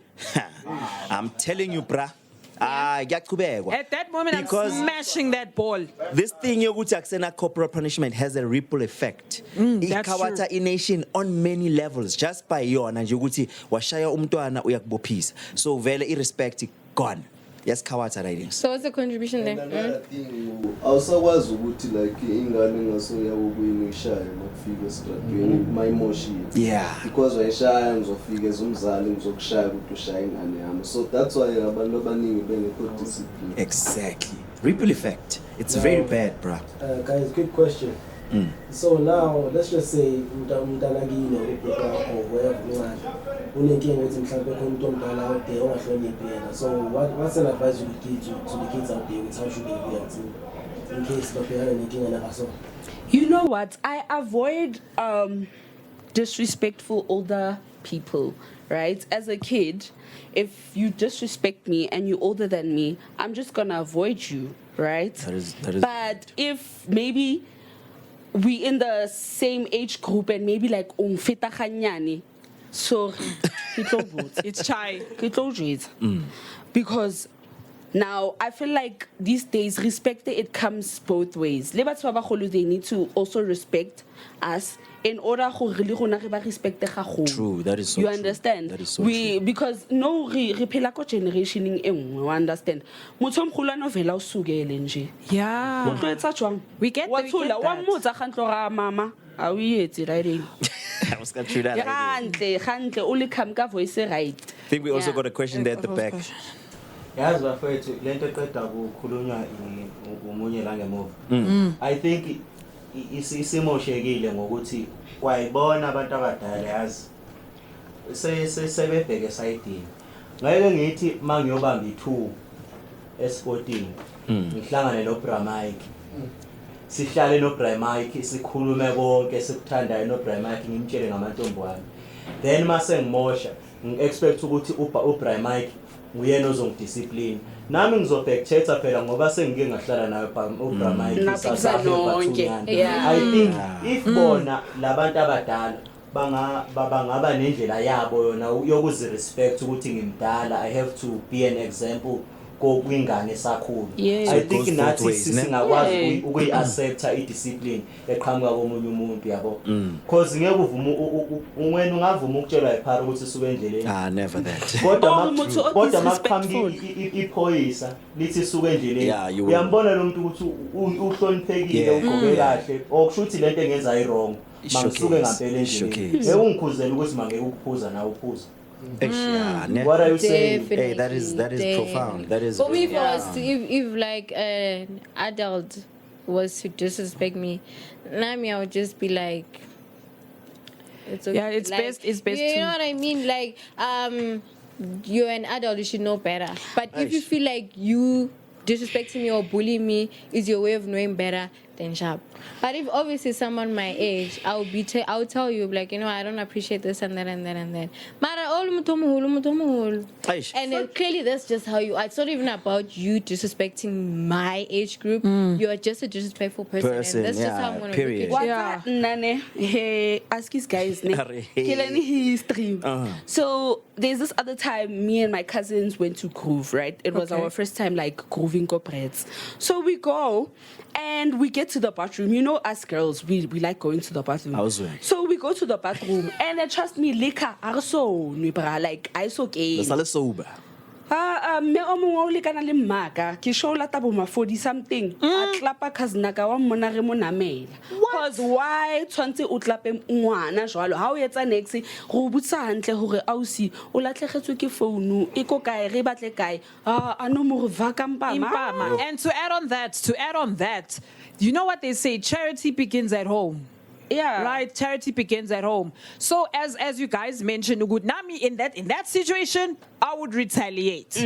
I'm telling you bra kuyachubekwa At that moment, because I'm smashing that ball. this thing yokuthi akusena corporal punishment has a ripple effect. That's Ikhawatha true. i-nation on many levels just by yona nje ukuthi washaya umntwana uyakubophisa, so vele i-respect gone. Yes, khawatha writings. So what's the contribution And there? another thing, awusakwazi ukuthi like ingane ngasoya ukuyini ishaya makufika estradweni mayimoshile. Yeah. Because wayishaya ngizofika ezumzali ngizokushaya ukuthi ushaya ingane yami. So that's why abantu abaningi benekho discipline. Exactly. Ripple effect. It's very bad, bruh. Guys, quick question. So now, let's just say umntanakini ubheka or wherever unenkinga ukuthi mhlawumbe khona umuntu omdala out there ongahloniphi yena. So what's an advice you would give to the kids out there with how should they react in case babhekana nenkinga nabaso? You know what? I avoid disrespectful older people, right? As a kid, if you disrespect me and you're older than me, I'm just gonna avoid you, right? That is. But if maybe we in the same age group and maybe like feta ganyane, so It's chai. because now I feel like these days respect it comes both ways. Le batho ba bagolo, they need to also respect us in order go really gona re ba respect gagolo. True, that is so you true. understand? That is so we true. because no re phela ko generationing e nngwe, you understand? Motho omkhulu no vela o sukele nje. Yeah. Mo tlo etsa jwang? We get wa that. thola wa motsa gantlo ga mama a o etse right. I was gonna that. Gantle o le come ka voice right. I think we also Yeah. got a question there at the back. yazi bafethu lento eqeda ukukhulunywa umunye la ngemuva. I think isimoshekile ngokuthi wayibona abantu abadala yazi sebebheke sayidini. Ngeke ngithi mangiyobamba i2 esporting ngihlangane no Bramike. Sihlale no Bramike sikhulume konke sikuthandayo no Bramike ngimtshele ngamantombi wami. Then mase ngimosha ngiexpect ukuthi uBramike nguyena ozongidiscipline. Nami ngizobhekuthetha phela ngoba sengike ngahlala naye uBramike Yeah. I think if bona labantu abadala bangaba nendlela yabo yona yokuzi respect ukuthi ngimdala, I have to be an example kwingane esakhulu. Yeah. I So it think goes both nathi ways, ne? singakwazi ukuyi-accepta i-discipline eqhamuka komunye umuntu yabo. Because ngeke uvume wena ungavuma ukutshelwa yiphara ukuthi suke endleleni. Never that. Kodwa makuqhamuka iphoyisa lithi suke endleleni. Yeah, you will. Uyambona lo muntu ukuthi uhloniphekile, Yeah. ugqoke kahle, okusho ukuthi lento engenza ayi-wrong. Mangisuke ngempela endleleni. Ngeke ungikhuzele ukuthi mangeke ukuphuza nawe uphuza. What are you saying? Hey, that is profound. That is. For me, if like an adult was to disrespect me, Nami, I would just be like, it's okay. Yeah, it's Like, best. It's best. You to know what I mean? Like, you're an adult, you should know better. But if you feel like you disrespecting me or bullying me is your way of knowing better, then sharp. But if obviously someone my age, I'll tell you like, I don't appreciate this and that and that and that. But Aish. And clearly, that's just how you are. It's not even about you disrespecting my age group. You are just a disrespectful person. And that's just how I'm going to period. look at you. What's nane? Hey, ask his guys ne. Are, hey. Killing history. So there's this other time me and my cousins went to groove, right? It was our first time like grooving corporates. So we go and we get to the bathroom. You know, us girls, we like going to the bathroom. So we go to the bathroom and trust me, liquor are so like I so okay. That's sober. Me o mongwe o lekana le mmaka ke show lata bo mafodi something a clapa cousin ka wa mona re mo namela because why tshwantse o clape ngwana jwalo ha o etsa next go butsa hantle hore ausi o latlhegetswe ke phone e ko kae re batle kae a no mo va kampama. And to add on that, you know what they say, charity begins at home. Yeah. Right. Charity begins at home. So as you guys mentioned, Nami, in that situation, I would retaliate.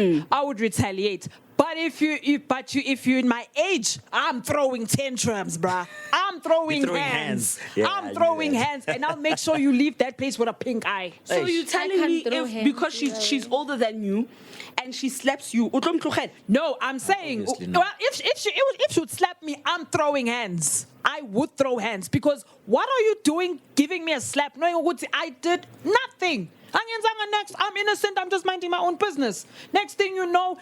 But if you're in my age, I'm throwing tantrums, bruh. I'm throwing hands. Yeah, I'm throwing hands, and I'll make sure you leave that place with a pink eye. So you telling me throw if hands, because she's older than you and she slaps you, No, I'm saying, obviously not. well, if she would slap me, I'm throwing hands. I would throw hands because what are you doing giving me a slap knowing what I did nothing? Next, I'm innocent, I'm just minding my own business. Next thing you know,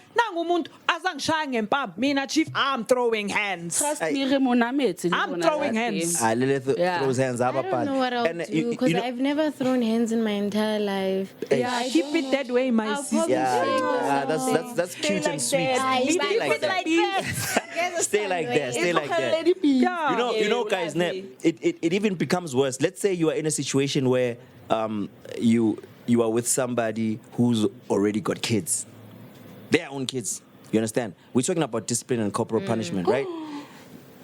chief, I'm throwing hands. trust me, I'm throwing hands. Throws hands up. I don't know what I'll do because I've never thrown hands in my entire life. Yeah, keep it that way, my I'll sister. probably That's cute and sweet. Stay like that. Stay like that. Stay like that. Yeah. You know, guys, it even becomes worse. Let's say you are in a situation where you are with somebody who's already got kids, their own kids. You understand? We're talking about discipline and corporal punishment, right?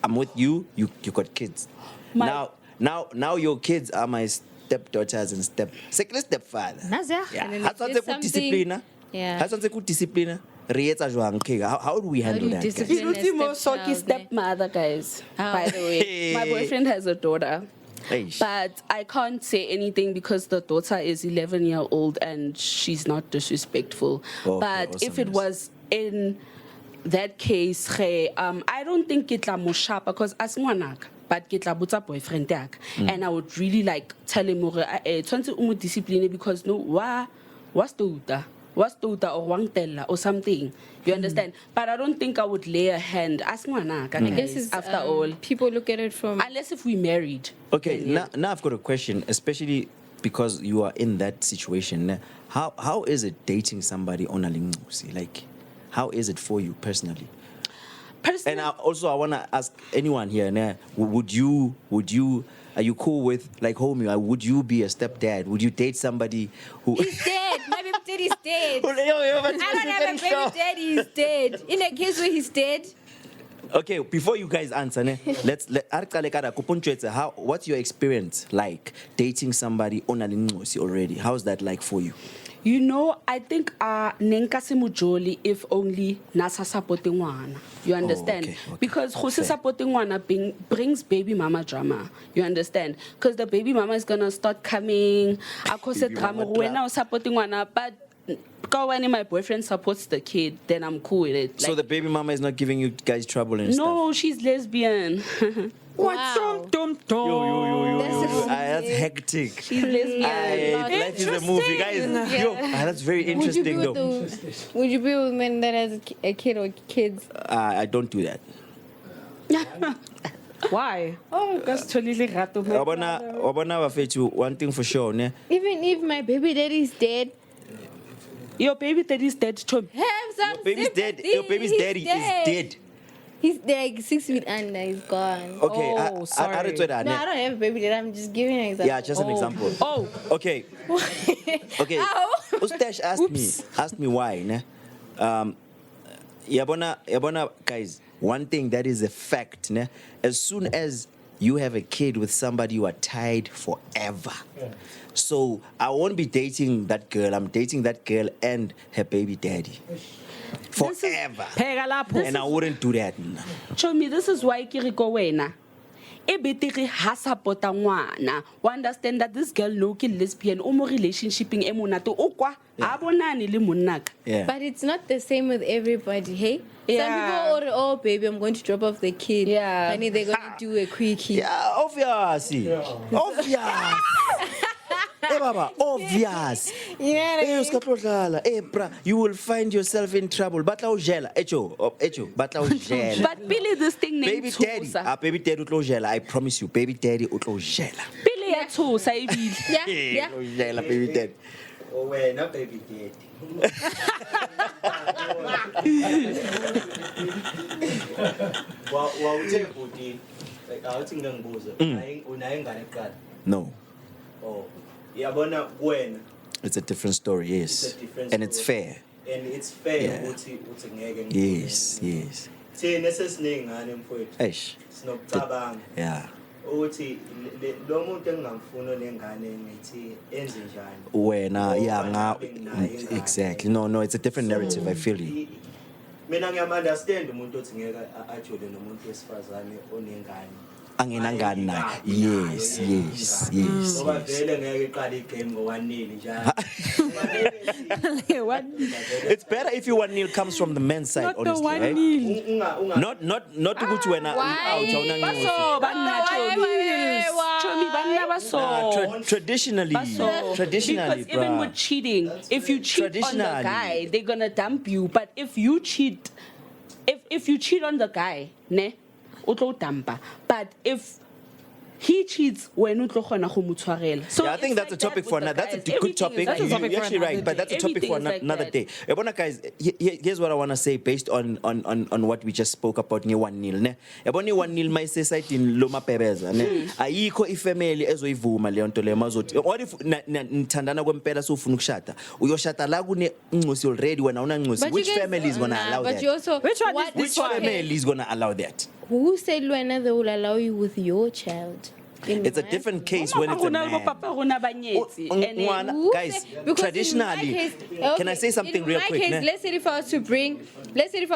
I'm with you. You got kids. Now your kids are my stepdaughters and stepfather. And then How if there's discipline? Yeah. How do we handle that? Guys? discipline? He's more socky stepmother, guys. By the way, my boyfriend has a daughter. Eish. But I can't say anything because the daughter is 11-year-old and she's not disrespectful. Okay, but if it awesomeness. was in that case, I don't think it la moshapa because as ngwanaka, but get la butsa boyfriend yak. And I would really like tell him tshwantse o mo discipline because no was or wangtella or something. You understand? But I don't think I would lay a hand. Ask ngwanaka, I guess it's, after all. people look at it from Unless if we married. Okay, then yeah. now I've got a question, especially because you are in that situation. How is it dating somebody on a lingcusi? Like, how is it for you personally? Personally, And I want to ask anyone here, are you cool with, like, homie, would you be a stepdad? Would you date somebody who... he's dead. My baby daddy's dead. But I don't have a baby daddy. He's dead. In a case where he's dead. Okay, before you guys answer, what's your experience like dating somebody on a lingcusi already? How's that like for you? you know, I think nenka se mojoli if only nasa supporting ngwana. You understand? okay. Because who Fair. supporting ngwana brings baby mama drama. You understand? Because the baby mama is gonna start coming. Akose Baby drama mama when now supporting ngwana, but when my boyfriend supports the kid, then I'm cool with it. So the baby mama is not giving you guys trouble and stuff? no, she's lesbian. Wow. Yo. That's That's hectic. She's lesbian. Life is a movie, guys. That's very interesting, though. Would you be with a man that has a kid or kids? I don't do that. Why? Oh, that's totally rato. Wabona bafethu, one thing for sure, ne? Even if my baby daddy's dead, Your baby daddy is dead, Tom. have some Baby's dead. sympathy. Your baby's He's daddy is dead. He's like 6 feet under. He's gone. Okay, Oh, sorry. I No, I don't have a baby daddy. I'm just giving an example. Yeah, just an example. Oh. Okay. Okay. Ow. Ustash asked me why, ne? Yabona, guys, one thing that is a fact, ne? As soon as you have a kid with somebody, you are tied forever. So I won't be dating that girl. I'm dating that girl and her baby daddy. Forever. Pheka lapho. And I wouldn't do that. Chomi, this is why Kiriko wena. e betere ha support-a ngwana. We understand that this girl no ke lesbian o mo relationshiping e monate o kwa a bonane le monna ka. Yeah. But it's not the same with everybody, hey? Some Yeah. people, oh baby, I'm going to drop off the kid. Yeah. Honey, they're going to do a quickie. Yeah, obvious. Obvious. Hey, Baba, obvious. You know what I Hey, mean? uska tlodlala. Hey, bra, you will find yourself in trouble. Batla ujela. Echo, batla ujela. But Billy, this thing named Baby daddy. Baby daddy utlo ujela. I promise you, baby daddy utlo ujela. Billy ya tshosa ebile. Yeah, yeah. Utlo ujela, baby daddy. Oh, wena baby daddy. Wawuthe bhuti awuthi ngibuze unayo ingane eqala. No, Oh, yabona wena it's a different story, yes. It's a different And it's story. fair. and it's fair Yeah. ukuthi ngeke Yes, yes. thina sesinengane mfowethu Eish. sinokucabanga Yeah. ukuthi lo muntu engingamfuna nengane ngithi enze njani. Wena, yeah, Ngoba nginayo ingane. exactly. No, it's a different narrative. I feel you. Mina ngiyam-understand umuntu othi ngeke ajole nomuntu wesifazane onengane. Anginangani naye. Yes, yes, yes. Ngoba yes. vele ngeke iqale igame ngo-1-0 njalo. It's better if you 1-0 comes from the men's side, Not the honestly, right? 1-0. Not ukuthi wena Why? out awunanyosi. Baso banna Chomi banna baso. Traditionally, Because even with cheating, if you cheat on the Traditionally. guy, they're gonna dump you. But if you cheat, if you cheat on the guy, ne, utlo dumpa. But if he cheats, when utlo khona go mo tshwarela. So Yeah, I think it's that's a like topic that for with another. the That's a guys. good topic. Everything is like that. You're actually right, but that's a topic for Everything is like another that. day. Ebona guys, here's what I want to say based on what we just spoke about nge 1-0 ne. Ebona 1-0 my society in lo mapebeza ne. Ayikho ifamily ezoyivuma leyo nto leyo mazothi. What if nithandana kwempela so ufuna ukushada? Uyoshada la kune ngcosi already wena una ngcosi. But Which you guys- family is going to nah, allow but that? you also, Which one is what- this Which one? family is going to allow that? Who said Luana they will allow you with your child? In It's a my different case when it's a Rona bo man. papa rona ba nyetse. And then- Ngwana- Who guys, said- because traditionally, in my case, can I say something real quick, In my ne? case, let's say if I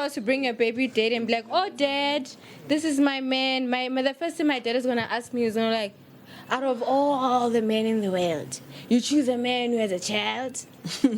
was to bring a baby dad and be like, oh dad, this is my man. The first thing my dad is gonna ask me is gonna like, out of all the men in the world, you choose a man who has a child.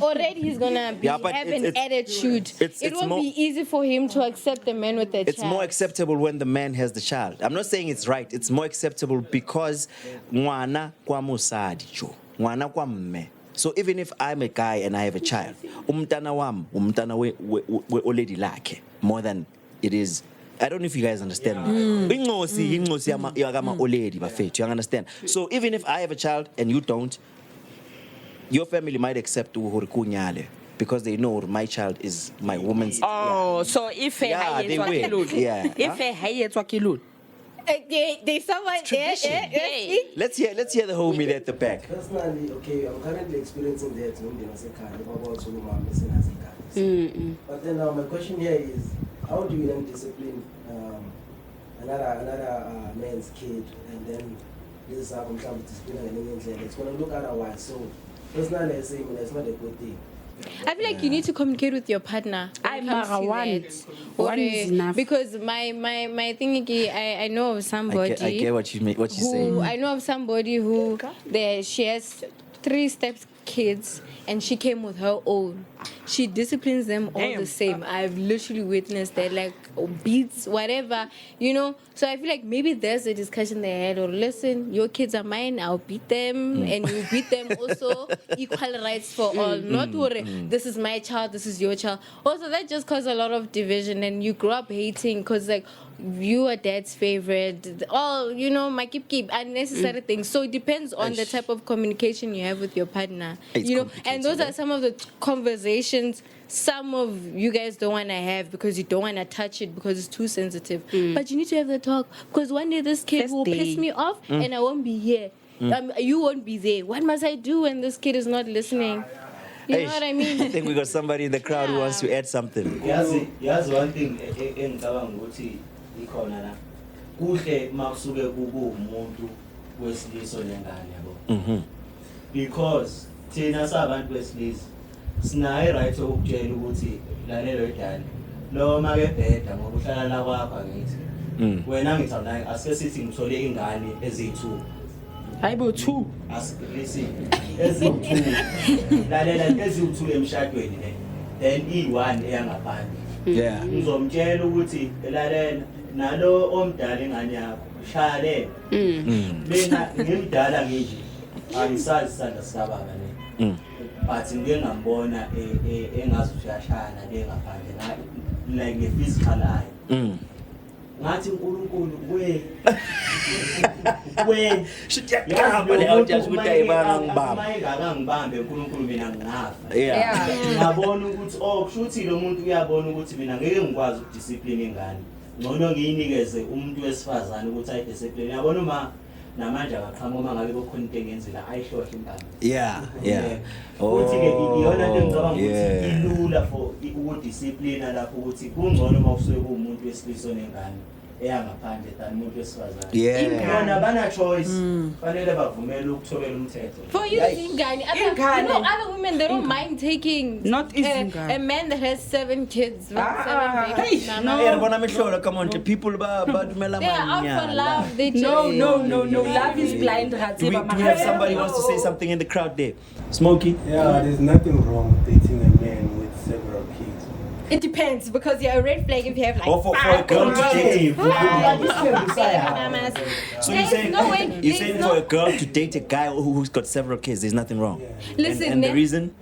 Already he's gonna Yeah, but have it's- an attitude. it's It won't more- be easy for him to accept the man with the It's child. more acceptable when the man has the child. I'm not saying it's right. It's more acceptable because ngwana kwa musadi jo. Ngwana kwa mme. So even if I'm a guy and I have a child, umntana we oledi lakhe more than it is. I don't know if you guys understand me. Ingosi yama oledi bafethu. You understand? So even if I have a child and you don't, your family might accept ukunyale because they know my child is my woman's. Oh, so if Yeah, they will. Yeah. If he etswa ke lona. There's someone there. Let's hear the homie at the back. Personally, okay, I'm currently experiencing that but then my question here is, how do you then discipline another man's kid, and then this is how I'm trying to discipline and it's going to look otherwise. So personally, I say it's not a good thing. I feel like you need to communicate with your partner. when it comes to that. One is enough. Because my thing, I know of somebody. I get what you're saying. who I know of somebody who she has 3 steps kids and she came with her own. She disciplines them all the same. I've literally witnessed that, like beats, whatever, you know. So I feel like maybe there's a discussion they had, or listen, your kids are mine, I'll beat them, and you beat them also. Equal rights for all. Not worry, this is my child, this is your child. Also, that just caused a lot of division, and you grow up hating because like you are dad's favorite, all, you know, my keep unnecessary things. So it depends on the type of communication you have with your partner. It's You know, and complicated, those are eh? some of the conversations some of you guys don't want to have because you don't want to touch it because it's too sensitive. But you need to have the talk because one day this kid First will day. piss me off and I won't be here. You won't be there. What must I do when this kid is not listening? You know what I mean? I think we got somebody in the crowd who wants to add something. Yazi one thing engicabanga ukuthi ikhona la. Kuhle makusuke kuwumuntu wesilisa nengane yabo. Because thina sabantu besilisa sinayo right ukutshela ukuthi lalela idala noma ke bheda ngoba uhlala la kwakho ngithi wena ngithanda asike sithi ngithole ingane ezi2 hayibo 2 listen ezi2 lalela ezi2 emshadweni ne then i1 eyangaphandle Yeah. ngizomtshela ukuthi lalela nalo omdala ingane yakho shaya mina ngimdala nginje angisazi isandla sikababa ne but ngike ngambona engazi ushashana le ngaphandle like nge-physical eye ngathi uNkulunkulu we Shiyaqamba le out yasho ukuthi ayibanga ngibamba. ngibambe uNkulunkulu mina ngingafa Yeah. ngabona ukuthi kusho ukuthi lo muntu uyabona ukuthi mina ngeke ngikwazi ukudiscipline ingane ngcono ngiyinikeze umuntu wesifazane ukuthi ayidiscipline yabona uma namanje akaqhamuka uma ngabe kukhona into engenzela ayihlohle impama Yeah. ukuthi ke iyona into engicabanga ukuthi ilula for ukudiscipline lapho ukuthi kungcono uma usuke kuumuntu wesilisa onengane eyangaphandle than umuntu wesifazane bona bana choice fanele bavumele ukuthobela umthetho For you, ingane. Other women, they don't mind taking Not easy, a man that has 7 kids. 7 babies. Yabona mehlola, come on, the people badumela They are out for love. They just no love is blind. Do we have somebody who wants to say something in the crowd there? Smokey? Yeah, there's nothing wrong with dating a man with several kids. It depends because you're a red flag if you have like Or for a girl to date. mamas. So you're saying for a girl to date a guy who's got several kids, there's nothing wrong. Listen, and the reason?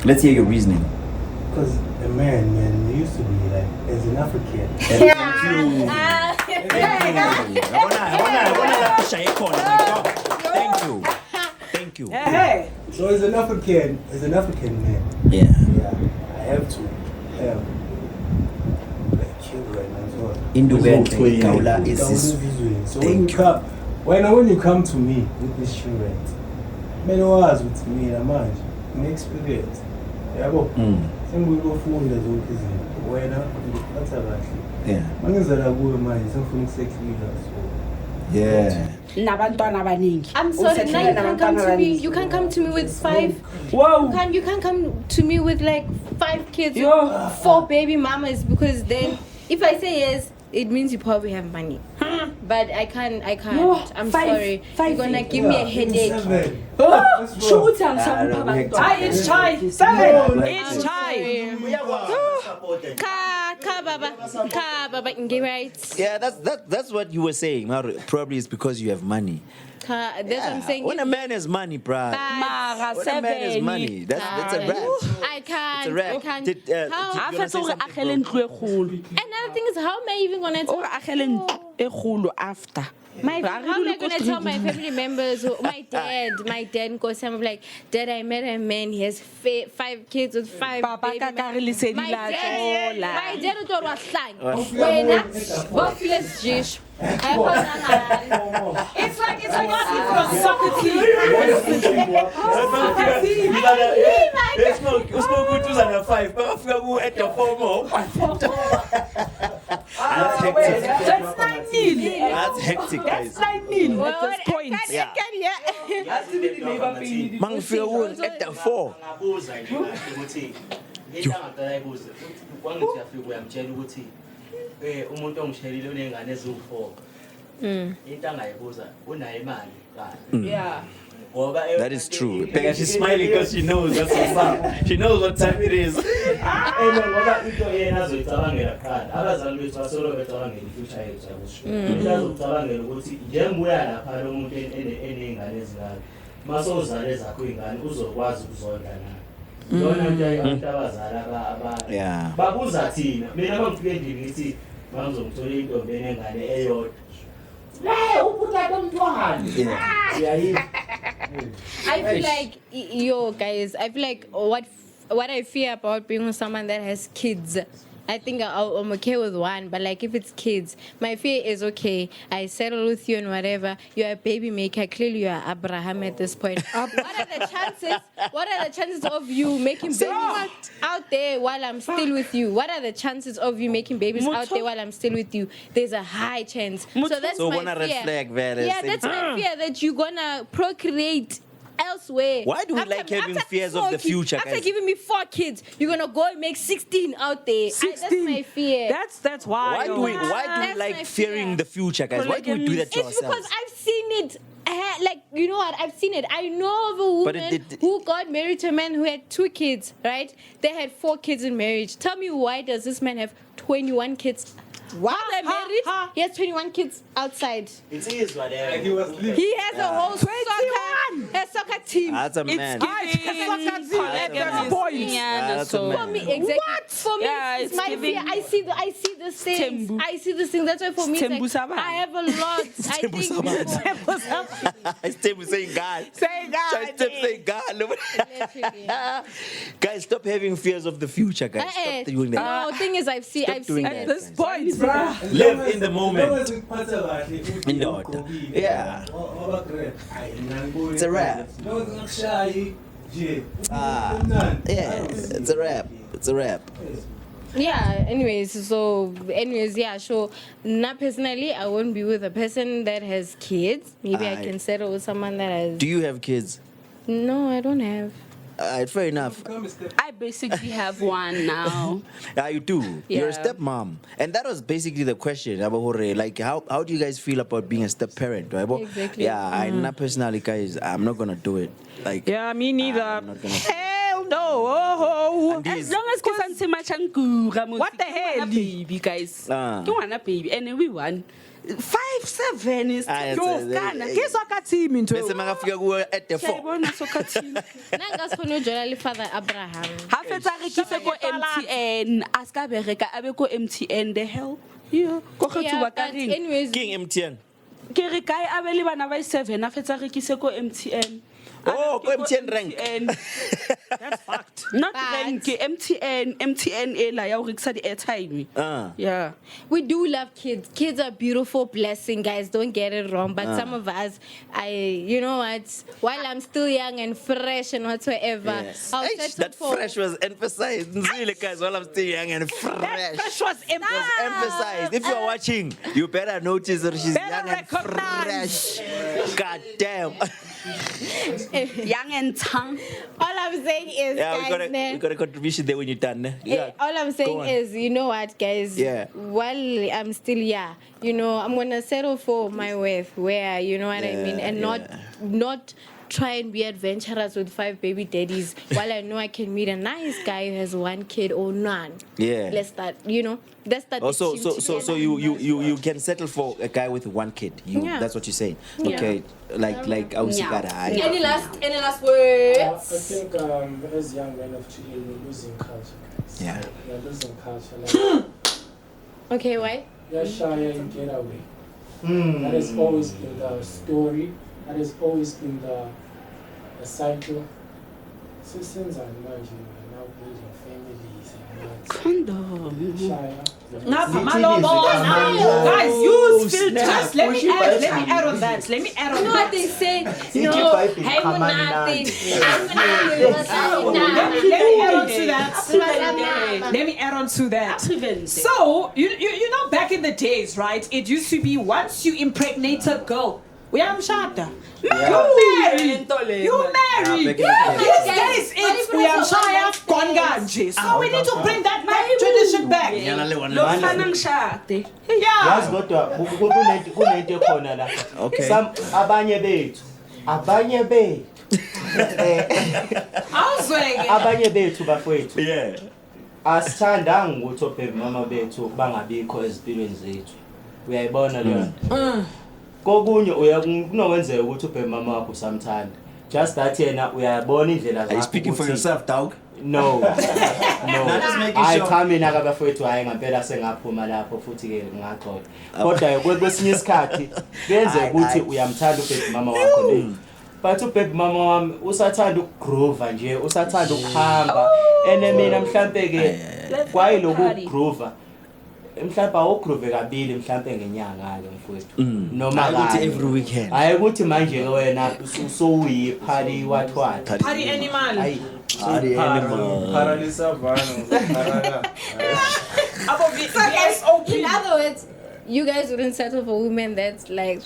Let's hear your reasoning. Because a man, used to be like, as an African. Thank you. Hey. So as an African man, Yeah. I have to have like children as well. Kaula is So when you come to me with these children, many was with me a man, experience. Yabo. Sengikufunda zonke izinto. Wena ngiphatha kahle. Yeah. Mangizala kuwe manje sengifuna ukusekhulula so. Yeah. Nabantwana abaningi. I'm sorry, now you can't come to me. You can't come to me with 5. Whoa. You can't come to me with like 5 kids, Yo. 4 baby mamas, because then if I say yes, it means you probably have money. But I can't. Yo, I'm 5, sorry. 5 You're gonna give me a headache. 7. Shoot and some it's chai. 7. It's chai. Ka baba ngi right. Yeah, that's what you were saying. Probably it's because you have money. That's what I'm saying. When a man has money, bruh. Mara When a man has 7. money, that's a wrap. I can't. It's a wrap. I can't. A fetsa gore a khele ntlo e kgolo. Another thing is, how am I even gonna tell? Or a khele ntlo e kgolo after. How am I gonna tell my family members? My dad goes, I'm like, Dad, I met a man. He has 5 kids with 5 Papa baby ka ka re lesedi My la dad, tlola. my dad o tlo rwa hlang. Wena, bofless jish. It's like it's a yachty from soccer team. That's 19. That's hectic, guys. That's 19 at this point. Yeah. Mangifika kuwe at the 4. ngabuza nje ukuthi into angaqala ibuze kwangithi uyafika uyamtshela ukuthi umuntu ongishelile unengane eziwu4 into angayibuza unayo imali kahle Yeah. ngoba That is true. She's smiling because she knows that's what's up. She knows what time it is. ngoba into yena azoyicabangela kuqala abazali bethu basolo becabangela ifuture yethu yakusho into azocabangela ukuthi njengobuya lapha lo muntu enengane ezingane masozale zakho ingane uzokwazi ukuzondla nayo yona nje abantu abazali Yeah. babuza thina mina bangifike endini ngithi bangizongithola intombi enengane eyodwa I feel like, guys, I feel like what I fear about being with someone that has kids, I think I'm okay with 1, but like if it's kids, my fear is okay. I settle with you and whatever. You're a baby maker. Clearly, you are Abraham at this point. What are the chances? What are the chances of you making babies out there while I'm still with you? What are the chances of you making babies out there while I'm still with you? There's a high chance. So that's So my one red fear. flag, man. Yeah, that's my fear, that you're gonna procreate elsewhere. Why do we After- like having after fears of 4 the kids- future, After guys? giving me 4 kids, you're gonna go and make 16 out there. 16. That's my fear. That's why. Why do we That's like my fearing fear. the future, guys? Why do we do that to It's because ourselves? I've seen it. Like, you know what? I've seen it. I know of a But it woman did- who got married to a man who had 2 kids, right? They had 4 kids in marriage. Tell me, why does this man have 21 kids? While they're married, he has 21 kids outside. It is whatever. Like he was living. He has a whole soccer team. That's a man. That's That's point. a For man. me, exactly. For me, Yeah, it's it's my giving- fear. I see the things. Tembu. I see the things. That's why for me, it's Tembu like, Sabah. I have a lot. I think Step saying God. Say God. Step saying God. Literally. Guys, stop having fears of the future, guys. Stop doing that. No, thing is, I've seen doing it. that. At this point, bruh. Live in the moment. In the order. Yeah. It's a wrap. Yeah, it's a wrap. It's a wrap. Yeah. Anyways, yeah. So, not personally, I won't be with a person that has kids. Maybe I Aye. can settle with someone that has. Do you have kids? No, I don't have. Fair enough. I basically have one now. Yeah, you do. You're a Yeah. stepmom. And that was basically the question. Like, how do you guys feel about being a step parent? Right? Exactly. Yeah, I not personally, guys, I'm not going to do it. Like, Yeah, me neither. I'm not gonna- Hell no. Oh. And As these- long as kids are machangura, What the hell? baby, guys. Ah. You want a baby, and we won 5-7 is Ah, yo, it's a- Ghana. Ke soccer team into. Bese makafika kuwe at the 4. Siyayibona soccer team. Nanga skhona ujola le father Abraham. Ha fetsa rekise ko MTN, a ska bereka a be ko MTN, the hell. Yeah, ko Yeah, kgethuwa ka but reng. anyways, King MTN. Ke re kae a be le bana ba 7 a fetsa rekise ko MTN. Oh, ko MTN rank. That's fucked. Not But- rank, MTN ela ya o rekisa di airtime. Yeah. we do love kids. Kids are beautiful blessing, guys. Don't get it wrong. But some of us, you know what? While I'm still young and fresh and whatsoever, Yes. I'll Eish, settle that for. fresh was emphasized. Really, guys, while I'm still young and fresh. Fresh was Emphasized. If you are watching, you better notice that she's Better young and recognize. fresh. God damn. Young and tongue. All I'm saying is, Yeah, guys, we got a contribution there when you're done. Yeah. all I'm Go saying on. is, you know what, guys? Yeah. While I'm still I'm gonna settle for my wife, where you know what I mean, and not try and be adventurous with 5 baby daddies while I know I can meet a nice guy who has 1 kid or none. Yeah. Let's start, let's start. Also, the team so together. you can settle for a guy with 1 kid. Yeah. That's what you're saying. Yeah. Okay. Like I was Yeah. Any last I words? think as young men of today, we're losing culture, guys. Yeah. We're losing culture. Like, Okay, why? you're shy and get away. That has always been the story. That has always been the cycle. Citizens are emerging, we're now building families and Condom. shy. Guys, use filters. Let me add on that. You know what they say? City No, vibe is hey, coming nothing. Let me add on to that. Let me add on to that. So, you know, back in the days, right? It used to be once you impregnate a girl, we are shada. You marry. back in the These days, it's we are shy of gone ganje. So we need to bring that tradition back. Lofana ngishade. Yeah. yazi kodwa kunento ekhona la. Okay. Abanye bethu abanye bethu bafowethu Yeah. asithandanga ukuthi obhebe mama bethu bangabikho ezimpilweni zethu. Uyayibona leyo. Kokunye kunokwenzeka ukuthi ubhebe mama wakho usamthanda. Just that yena uyabona indlela zakhe. Are you speaking for ukuthi- yourself, dog? No. just making Hayi sure. cha mina ka bafowethu hayi ngempela sengaphuma lapho futhi ke ngingaxoxa. Kodwa kwesinye isikhathi kuyenzeka ukuthi uyamthanda ubhebe mama wakho leyo. But ubhebe mama wami usathanda ukugroove nje, usathanda ukuhamba. Ene mina mhlambe ke kwayiloku ukugroove. Mhlawumbe awugroove kabili mhlawumbe ngenyanga ke mfowethu. Noma Hayi ukuthi kanye. every weekend. Hayi ukuthi manje ke wena usuyi party what. Party animal. Hayi Party animal. Paralisa vano. VSOP. In other words, you guys wouldn't settle for women that's like.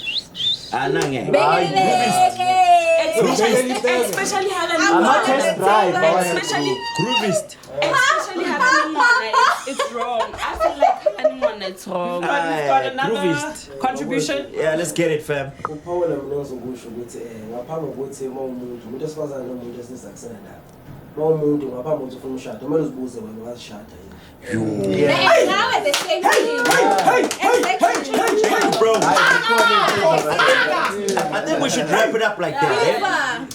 Anange. Begeleke. Especially I'm not test drive. especially Groovist. having one, it's wrong. I feel like having one, it's wrong. But we've got another Groovist. contribution. Yeah, let's get it, fam. uphawula mina ngizokusho ukuthi ngaphambi kokuthi umuntu esifazane nomuntu esesakusena umuntu ngaphambi kokuthi ufuna umshado kumele uzibuze wena ungazishada yini. Now at the same time. Bro, I think we should wrap it up like that.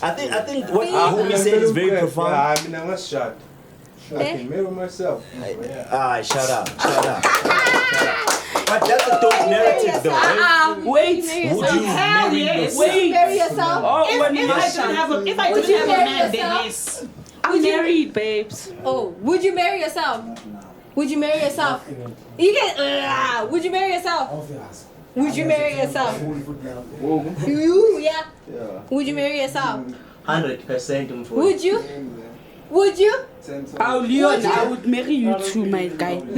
Eh? I think what homie said is very profound. Yeah, I mean, I'm not shot. I can marry myself. Shut up. But that's a dope narrative, though. Eh? Wait, Would you marry yourself? Would you marry yourself? Oh, when If I don't have a man, then yes. I'm married, babes. Oh, would you marry yourself? Would you marry yourself? You can. Would you marry yourself? Would you marry yourself? You, yeah. Would you marry yourself? 100% Would you? Would you? Oh, Leon, I would marry you too, my guy. You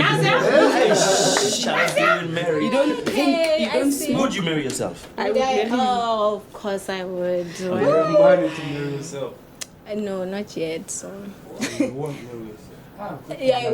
don't drink, you don't smoke. Would you marry yourself? I would marry you. Oh, of course I would. You have money to marry yourself. No, not yet. So. You won't marry yourself. Yeah.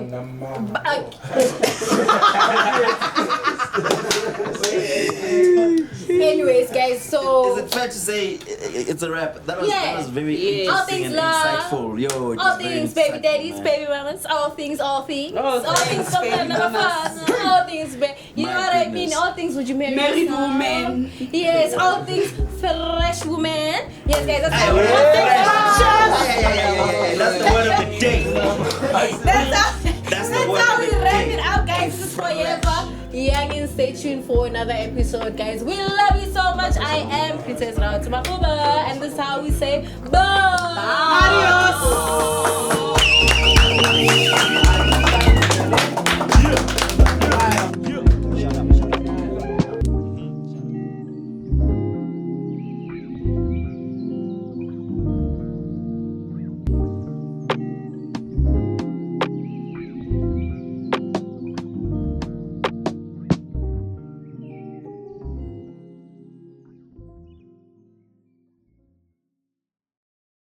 Anyways, guys, so Is it fair to say it's a wrap? That was very Yeah. All interesting things and love. insightful. Yo, it all was very things, baby insightful, daddies, man. baby mamas, all things, All things, something baby never mamas. fun. All things, you know My what I mean? goodness. All things, would you marry Married yourself? woman. Yes, all things, fresh woman. Yes, guys, that's how That's the word of the day. That's how we wrap it up, guys. This is forever. Youngins, stay tuned for another episode, guys. We love you so much. I am Princess Rautamakuba, and this is how we say bye. Adios.